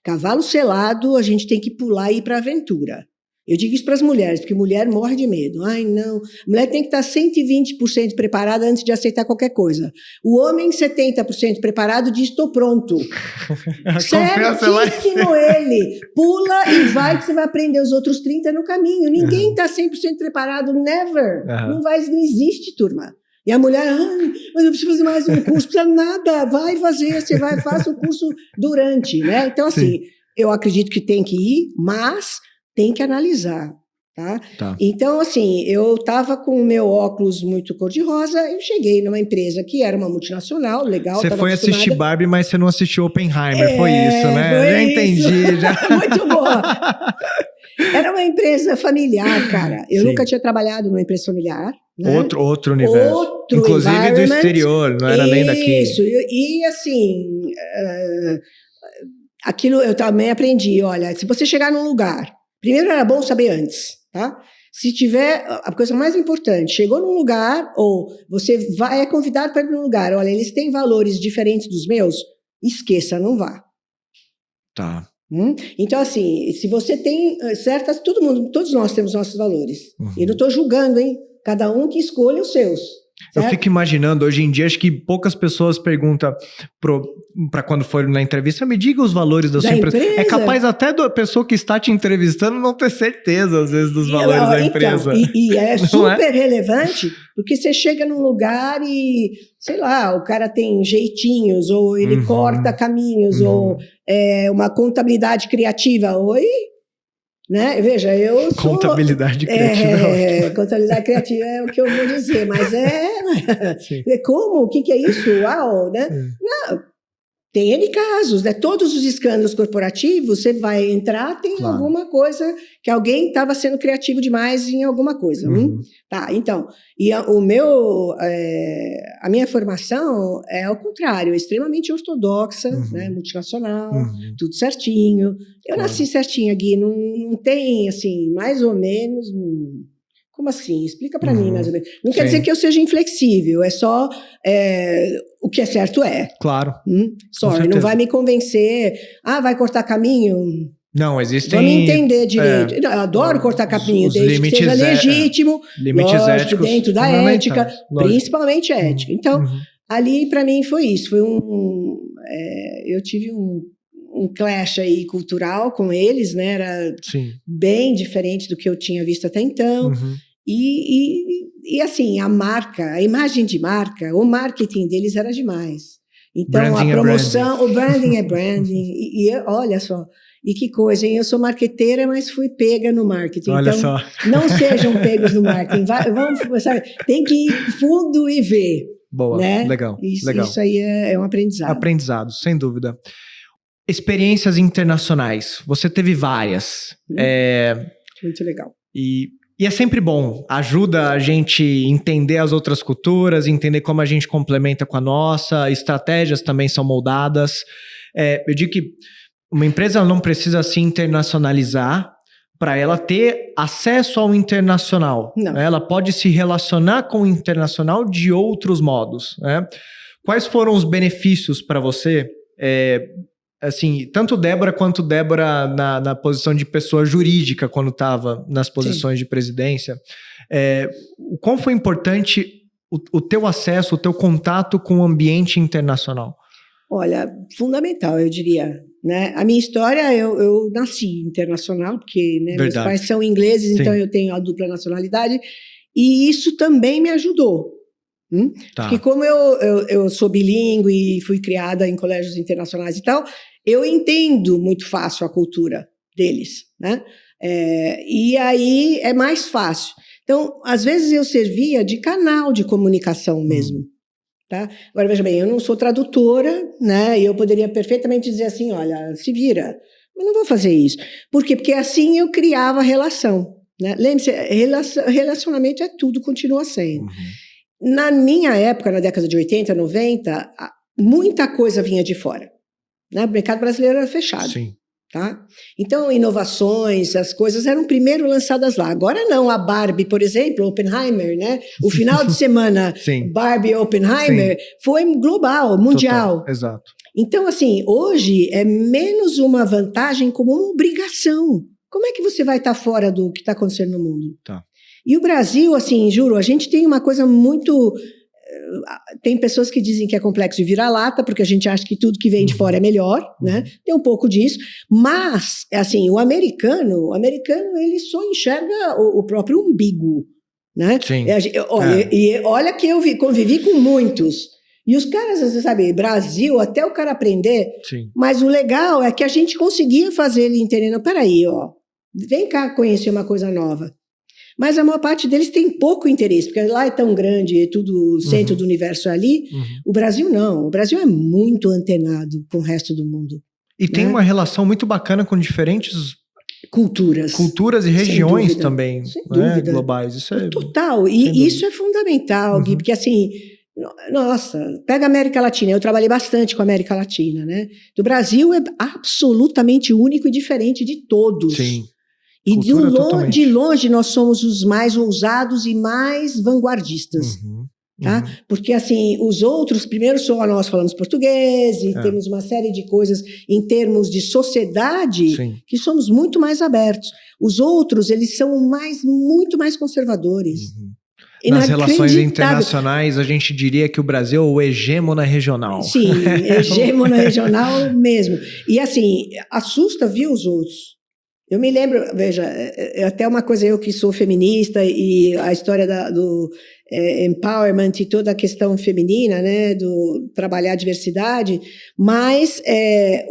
cavalo selado, a gente tem que pular e ir para a aventura. Eu digo isso para as mulheres, porque mulher morre de medo. Ai, não. A mulher tem que estar 120% preparada antes de aceitar qualquer coisa. O homem, 70% preparado, diz, estou pronto. Certíssimo ele. Pula e vai, que você vai aprender os outros 30% no caminho. Ninguém está 100% preparado, never. Não existe, turma. E a mulher, mas eu preciso fazer mais um curso. Precisa nada, vai fazer, faça o curso durante, né? Então, assim, eu acredito que tem que ir, mas... tem que analisar, tá? Então, assim, eu estava com o meu óculos muito cor-de-rosa, eu cheguei numa empresa que era uma multinacional, legal. Você foi assistir Barbie, mas você não assistiu Oppenheimer, foi isso, né? Já entendi. Já. Muito boa. Era uma empresa familiar, cara. Eu nunca tinha trabalhado numa empresa familiar. Né? Outro universo. Inclusive do exterior, não era nem daqui. Isso, e assim... aquilo eu também aprendi, olha, se você chegar num lugar... Primeiro era bom saber antes, tá? Se tiver, a coisa mais importante, chegou num lugar, ou você é convidado para ir para um lugar, olha, eles têm valores diferentes dos meus, esqueça, não vá. Tá. Então, assim, se você tem certas, todos nós temos nossos valores. E não estou julgando, hein? Cada um que escolha os seus. Eu fico imaginando, hoje em dia, acho que poucas pessoas perguntam para quando for na entrevista, me diga os valores da sua empresa. É capaz até da pessoa que está te entrevistando não ter certeza, às vezes, dos valores da empresa. E é super relevante, porque você chega num lugar e, sei lá, o cara tem jeitinhos, ou ele corta caminhos, ou uma contabilidade criativa. Oi? Né? Veja, eu sou... Contabilidade criativa. Contabilidade criativa é o que eu vou dizer, mas como? O que é isso? Uau, né? Não, tem N casos, né? Todos os escândalos corporativos, você vai entrar, tem alguma coisa que alguém estava sendo criativo demais em alguma coisa. Tá, então, e a minha formação é ao contrário, é extremamente ortodoxa, né? Multinacional, tudo certinho. Eu nasci certinha, Gui, não tem, assim, mais ou menos... Como assim? Explica para mim, mais ou menos. Não quer dizer que eu seja inflexível, é só o que é certo é. Claro. Sorry, não vai me convencer. Vai cortar caminho? Não, existem... Vamos entender direito. Eu adoro cortar caminho, desde que seja legítimo, lógico, éticos dentro da ética, principalmente ética. Então, ali para mim foi isso. Foi eu tive um clash aí cultural com eles, né? Era bem diferente do que eu tinha visto até então. E assim, a imagem de marca, o marketing deles era demais. Então, branding a promoção, o branding é branding. E olha só, e que coisa, hein? Eu sou marqueteira, mas fui pega no marketing. Olha então, só. Não sejam pegos no marketing. Vamos, sabe? Tem que ir fundo e ver. Boa, né? legal. Isso aí é um aprendizado. Aprendizado, sem dúvida. Experiências internacionais. Você teve várias. Muito legal. E é sempre bom. Ajuda a gente entender as outras culturas, entender como a gente complementa com a nossa. Estratégias também são moldadas. Eu digo que uma empresa não precisa se internacionalizar para ela ter acesso ao internacional. Né? Ela pode se relacionar com o internacional de outros modos. Né? Quais foram os benefícios para você? Assim, tanto Débora quanto Débora na posição de pessoa jurídica quando estava nas posições de presidência. O quão foi importante o teu acesso, o teu contato com o ambiente internacional? Olha, fundamental, eu diria. Né? A minha história, eu nasci internacional, porque né, meus pais são ingleses, então eu tenho a dupla nacionalidade, e isso também me ajudou. Porque como eu sou bilíngue e fui criada em colégios internacionais e tal, eu entendo muito fácil a cultura deles, né? E aí é mais fácil. Então, às vezes eu servia de canal de comunicação mesmo. Tá? Agora, veja bem, eu não sou tradutora, né? E eu poderia perfeitamente dizer assim, olha, se vira. Mas não vou fazer isso. Por quê? Porque assim eu criava relação. Né? Lembre-se, relacionamento é tudo, continua sendo. Na minha época, na década de 80, 90, muita coisa vinha de fora. Né? O mercado brasileiro era fechado. Sim. Tá? Então, inovações, as coisas eram primeiro lançadas lá. Agora não, a Barbie, por exemplo, Oppenheimer, né? O final de semana Barbie Oppenheimer foi global, mundial. Total. Exato. Então, assim, hoje é menos uma vantagem como uma obrigação. Como é que você vai estar fora do que está acontecendo no mundo? Tá. E o Brasil, assim, juro, a gente tem uma coisa muito... Tem pessoas que dizem que é complexo de vira-lata, porque a gente acha que tudo que vem de fora é melhor, né? Tem um pouco disso. Mas, assim, o americano, ele só enxerga o próprio umbigo, né? Sim. E olha que eu convivi com muitos. E os caras, você sabe, Brasil, até o cara aprender. Sim. Mas o legal é que a gente conseguia fazer ele entender, não, peraí, ó, vem cá conhecer uma coisa nova. Mas a maior parte deles tem pouco interesse, porque lá é tão grande, é tudo o centro do universo ali. O Brasil não. O Brasil é muito antenado com o resto do mundo. E tem uma relação muito bacana com diferentes culturas e regiões também, né, globais. Isso é total. E isso é fundamental, Gui, porque assim, nossa, pega a América Latina. Eu trabalhei bastante com a América Latina, né? O Brasil é absolutamente único e diferente de todos. Sim. E de longe nós somos os mais ousados e mais vanguardistas. Tá? Porque assim, os outros, primeiro só nós falamos português e temos uma série de coisas em termos de sociedade que somos muito mais abertos. Os outros, eles são muito mais conservadores. Nas relações internacionais, a gente diria que o Brasil é o hegemona regional. Sim, hegemona regional mesmo. E assim, assusta, viu, os outros. Eu me lembro, veja, até uma coisa, eu que sou feminista e a história do empowerment e toda a questão feminina, né, do trabalhar a diversidade, mas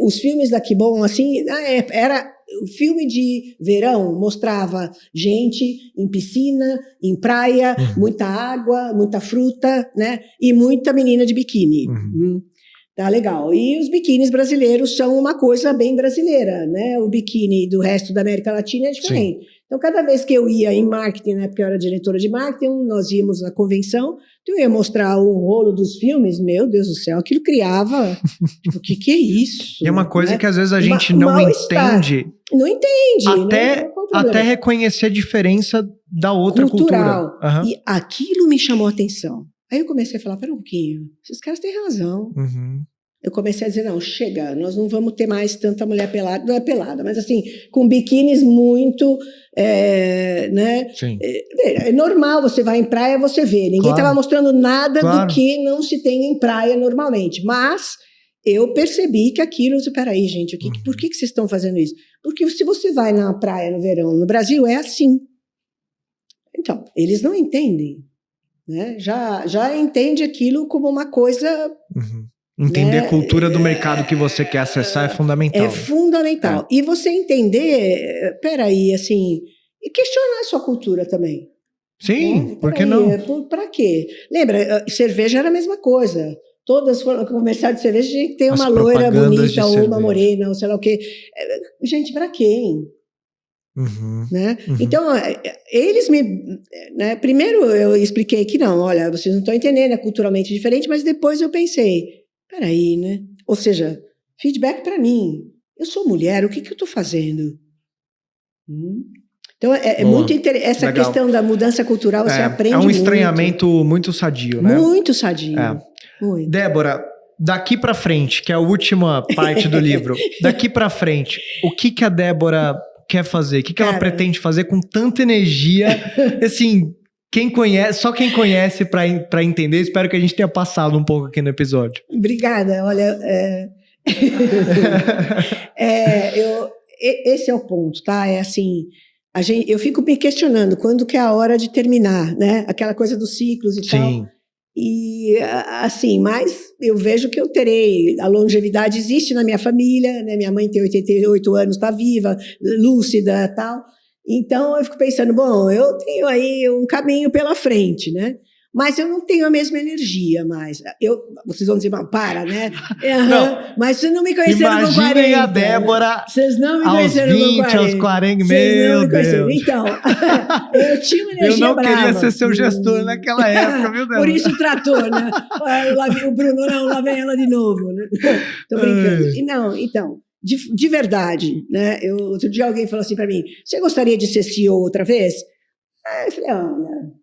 os filmes da Que Bom, assim, era o filme de verão, mostrava gente em piscina, em praia, muita água, muita fruta, né, e muita menina de biquíni. Tá legal. E os biquínis brasileiros são uma coisa bem brasileira, né? O biquíni do resto da América Latina é diferente. Sim. Então, cada vez que eu ia em marketing, né, porque eu era diretora de marketing, nós íamos na convenção, então eu ia mostrar o rolo dos filmes, meu Deus do céu, aquilo criava, tipo, o que é isso? E é uma coisa, né, que às vezes a gente não entende. Não entende, até reconhecer a diferença da outra cultural. Cultura. E aquilo me chamou a atenção. Aí eu comecei a falar, pera um pouquinho, esses caras têm razão. Eu comecei a dizer, não, chega, nós não vamos ter mais tanta mulher pelada, não é pelada, mas assim, com biquínis muito, né? Sim. É normal, você vai em praia, você vê. Ninguém estava mostrando nada do que não se tem em praia normalmente. Mas eu percebi que aquilo, peraí, gente, por que vocês estão fazendo isso? Porque se você vai na praia no verão, no Brasil, é assim. Então, eles não entendem. Né? Já entende aquilo como uma coisa... Entender a cultura do mercado que você quer acessar é fundamental. É fundamental. E você entender, peraí, assim, e questionar a sua cultura também. Sim, né? por que não? Para quê? Lembra, cerveja era a mesma coisa. todas foram comercial de cerveja, tinha que ter As uma loira bonita ou cerveja. uma morena, ou sei lá o quê. Gente, pra quem? Né? Então, eles né, primeiro eu expliquei que não, olha, vocês não estão entendendo, é culturalmente diferente, mas depois eu pensei, peraí, né? Ou seja, feedback para mim. Eu sou mulher, o que eu estou fazendo? Então, muito interessante. Essa legal. Questão da mudança cultural, você aprende muito. É um estranhamento muito sadio, né? Muito sadio. Muito. Débora, daqui para frente, que é a última parte do livro, daqui para frente, o que a Débora quer fazer? O que ela pretende fazer com tanta energia? Assim, só quem conhece para entender. Espero que a gente tenha passado um pouco aqui no episódio. Obrigada. Olha, esse é o ponto, tá? É assim, eu fico me questionando quando que é a hora de terminar, né? Aquela coisa dos ciclos e tal. E assim, mas eu vejo que eu terei, a longevidade existe na minha família, né? Minha mãe tem 88 anos, está viva, lúcida e tal. Então eu fico pensando, bom, eu tenho aí um caminho pela frente, né? Mas eu não tenho a mesma energia mais. Vocês vão dizer, para, né? Não, mas vocês não me conheceram com 40. Imaginem a Débora vocês não me conheceram aos 20, com 40. aos 40, meu Deus. Então, eu tinha uma energia Eu não brava. queria ser seu gestor naquela época, meu Deus. Por isso o trator, né? O Bruno, não, lá vem ela de novo. Né? Tô brincando. E não, então, de verdade, né? Outro dia alguém falou assim para mim, você gostaria de ser CEO outra vez? Aí eu falei, olha...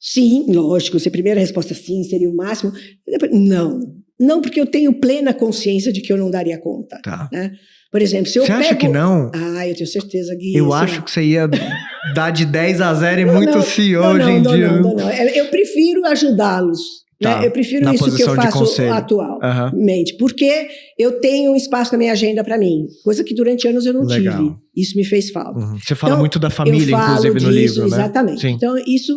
Sim, lógico, se a primeira resposta sim seria o máximo. Não, porque eu tenho plena consciência de que eu não daria conta. Tá. Né? Por exemplo, se eu Você acha que não? Eu tenho certeza, Gui. Eu acho que você ia dar de 10-0 e muito CEO hoje em dia. Não. Eu prefiro ajudá-los. Tá. Né? Eu prefiro isso que eu faço atualmente. Porque eu tenho um espaço na minha agenda para mim. Coisa que durante anos eu não tive. Isso me fez falta. Você fala muito da família, inclusive, no livro, né? Exatamente. Sim. Então, isso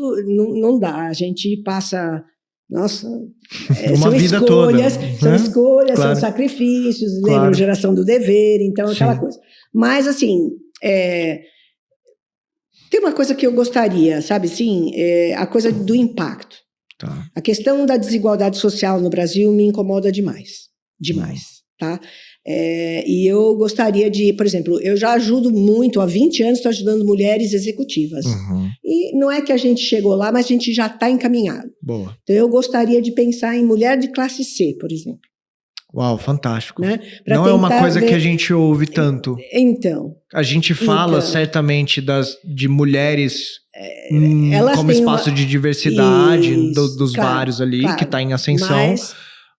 não dá. A gente passa... Nossa, uma são vida escolhas, toda. São escolhas, claro. São sacrifícios, lembram geração do dever, então aquela coisa. Mas, assim, tem uma coisa que eu gostaria, sabe, assim, a coisa do impacto. Tá. A questão da desigualdade social no Brasil me incomoda demais, tá? E eu gostaria de, por exemplo, eu já ajudo muito, há 20 anos estou ajudando mulheres executivas. E não é que a gente chegou lá, mas a gente já está encaminhado. Boa. Então eu gostaria de pensar em mulher de classe C, por exemplo. Uau, fantástico. Né? Não é uma coisa que a gente ouve tanto. Então. A gente fala certamente de mulheres como têm espaço de diversidade, dos vários ali, que está em ascensão.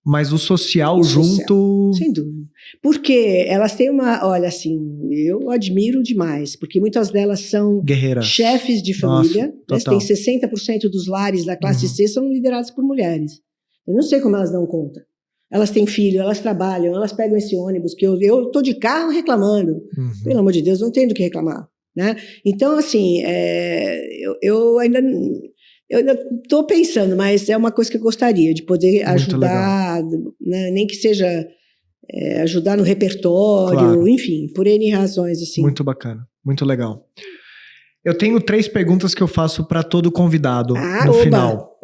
Mas o social junto... Sem dúvida. Porque elas têm olha, assim, eu admiro demais, porque muitas delas são guerreiras, chefes de família. Nossa, tem 60% dos lares da classe C são liderados por mulheres. Eu não sei como elas dão conta. Elas têm filho, elas trabalham, elas pegam esse ônibus, que eu estou de carro reclamando. Pelo amor de Deus, não tenho do que reclamar. Né? Então, assim, eu ainda estou pensando, mas é uma coisa que eu gostaria, de poder ajudar, né? Nem que seja ajudar no repertório, enfim, por N razões. Assim. Muito bacana, muito legal. Eu tenho 3 perguntas que eu faço para todo convidado no final.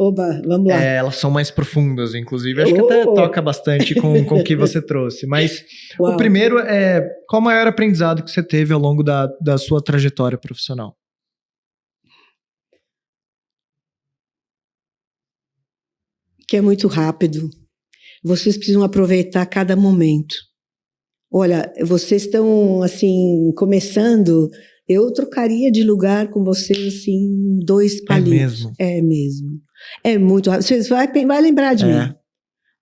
Vamos lá. Elas são mais profundas, inclusive. Acho que até toca bastante com o que você trouxe. Mas o primeiro é: qual o maior aprendizado que você teve ao longo da sua trajetória profissional? Que é muito rápido. Vocês precisam aproveitar cada momento. Olha, vocês estão, assim, começando... Eu trocaria de lugar com vocês, assim, 2 palitos. É mesmo. É muito rápido. Você vai lembrar de mim.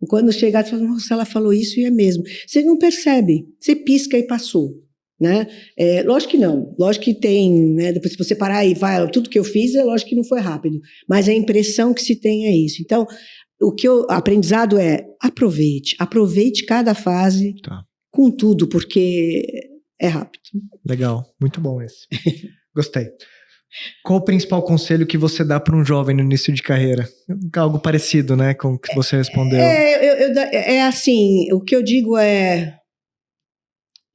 Quando chegar, você fala, nossa, ela falou isso e é mesmo. Você não percebe. Você pisca e passou. Né? Lógico que não. Lógico que tem, né? Depois, se você parar e vai, tudo que eu fiz, lógico que não foi rápido. Mas a impressão que se tem é isso. Então, aprendizado é aproveite cada fase com tudo, porque é rápido. Legal, muito bom esse. Gostei. Qual o principal conselho que você dá para um jovem no início de carreira? Algo parecido, né, com o que você respondeu. Assim, o que eu digo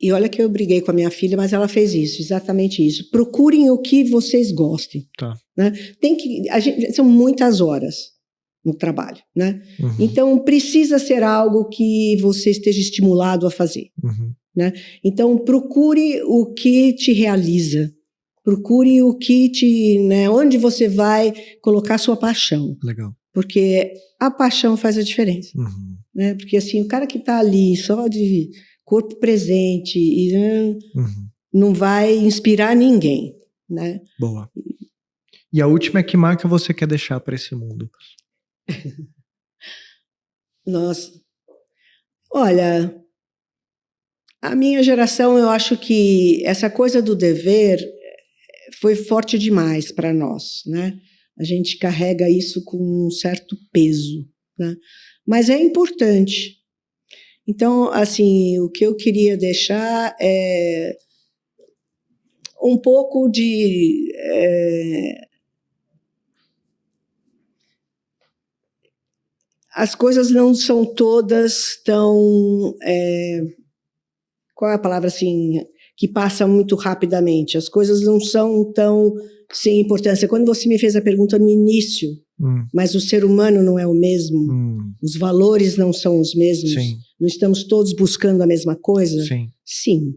e olha que eu briguei com a minha filha, mas ela fez isso, exatamente isso. Procurem o que vocês gostem. Tá. Né? São muitas horas. no trabalho, né? Então, precisa ser algo que você esteja estimulado a fazer, né? Então, procure o que te realiza, procure o que né, onde você vai colocar sua paixão. Legal. Porque a paixão faz a diferença, né? Porque assim, o cara que está ali só de corpo presente e não vai inspirar ninguém, né? Boa. E a última é: que marca você quer deixar para esse mundo? Nossa. Olha, a minha geração, eu acho que essa coisa do dever foi forte demais para nós, né? A gente carrega isso com um certo peso, né? Mas é importante. Então, assim, o que eu queria deixar é um pouco de... as coisas não são todas tão... qual é a palavra, assim, que passa muito rapidamente? As coisas não são tão sem importância. Quando você me fez a pergunta no início, mas o ser humano não é o mesmo, os valores não são os mesmos, Sim. Não estamos todos buscando a mesma coisa? Sim. Sim.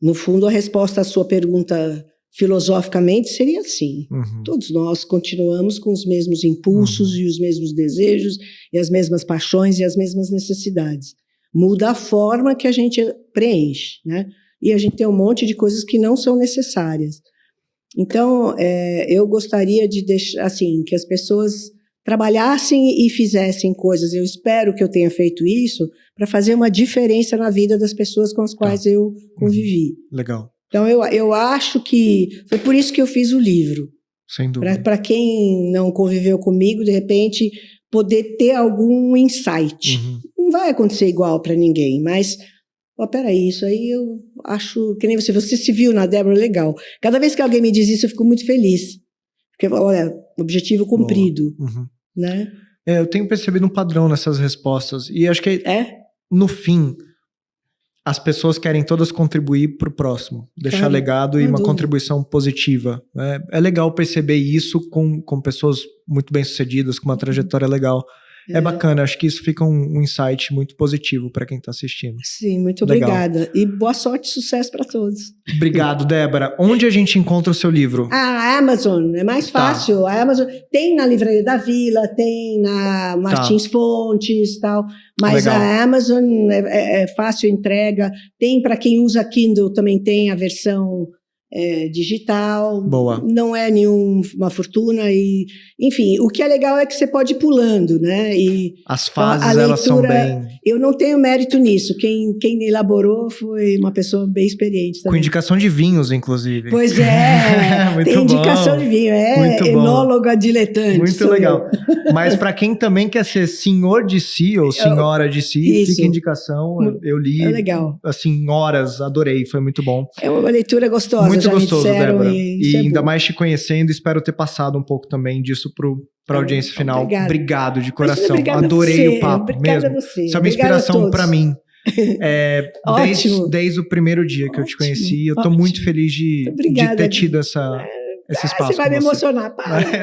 No fundo, a resposta à sua pergunta filosoficamente seria sim. Todos nós continuamos com os mesmos impulsos e os mesmos desejos e as mesmas paixões e as mesmas necessidades. Muda a forma que a gente preenche, né? E a gente tem um monte de coisas que não são necessárias. Então, eu gostaria de deixar, assim, que as pessoas trabalhassem e fizessem coisas. Eu espero que eu tenha feito isso para fazer uma diferença na vida das pessoas com as quais eu convivi. Legal. Então, eu acho que foi por isso que eu fiz o livro. Sem dúvida. Para quem não conviveu comigo, de repente, poder ter algum insight. Não vai acontecer igual para ninguém, mas... peraí, isso aí eu acho... Que nem você se viu na Débora, legal. Cada vez que alguém me diz isso, eu fico muito feliz. Porque, olha, objetivo cumprido. Né? Eu tenho percebido um padrão nessas respostas. E acho que, no fim, as pessoas querem todas contribuir para o próximo. Deixar legado e uma contribuição positiva. É legal perceber isso com pessoas muito bem-sucedidas, com uma trajetória legal. É bacana, acho que isso fica um insight muito positivo para quem está assistindo. Sim, muito obrigada. E boa sorte e sucesso para todos. Obrigado, Débora. Onde a gente encontra o seu livro? A Amazon, é mais fácil. A Amazon tem na Livraria da Vila, tem na Martins Fontes, tal. Mas legal. A Amazon é fácil entrega. Tem para quem usa Kindle, também tem a versão digital. Boa. Não é nenhuma fortuna e, enfim, o que é legal é que você pode ir pulando, né? E as fases, a leitura, elas são bem... Eu não tenho mérito nisso. Quem elaborou foi uma pessoa bem experiente também. Com indicação de vinhos, inclusive. Pois é. Muito tem indicação bom. de vinho. Enóloga diletante. Muito legal. Mas para quem também quer ser senhor de si ou senhora de si, fica a indicação. Eu li, legal. Assim, horas, adorei, foi muito bom. É uma leitura gostosa. Muito gostoso, Débora. E ainda mais te conhecendo, espero ter passado um pouco também disso pra audiência final. Obrigado de coração. Adorei o papo mesmo. Você. Isso é uma inspiração para mim. Desde o primeiro dia que eu te conheci, eu tô muito feliz de ter tido esse espaço. Você vai me emocionar,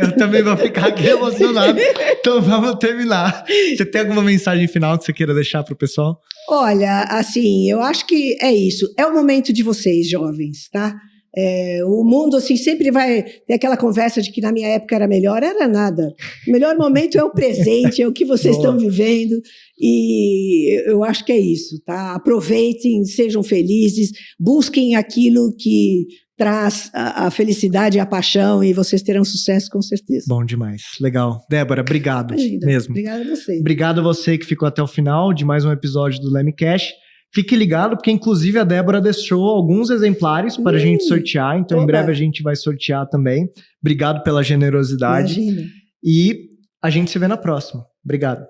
Eu também vou ficar aqui emocionado. Então vamos terminar. Você tem alguma mensagem final que você queira deixar pro pessoal? Olha, assim, eu acho que é isso. É o momento de vocês, jovens, tá? O mundo, assim, sempre vai ter aquela conversa de que na minha época era melhor. Era nada. O melhor momento é o presente, é o que vocês estão vivendo. E eu acho que é isso, tá? Aproveitem, sejam felizes, busquem aquilo que traz a felicidade e a paixão e vocês terão sucesso com certeza. Bom demais. Legal. Débora, obrigado. Imagina, mesmo. Obrigada a você. Obrigado a você que ficou até o final de mais um episódio do Lemcast. Fique ligado, porque inclusive a Débora deixou alguns exemplares para a gente sortear, então em breve a gente vai sortear também. Obrigado pela generosidade. Imagina. E a gente se vê na próxima. Obrigado.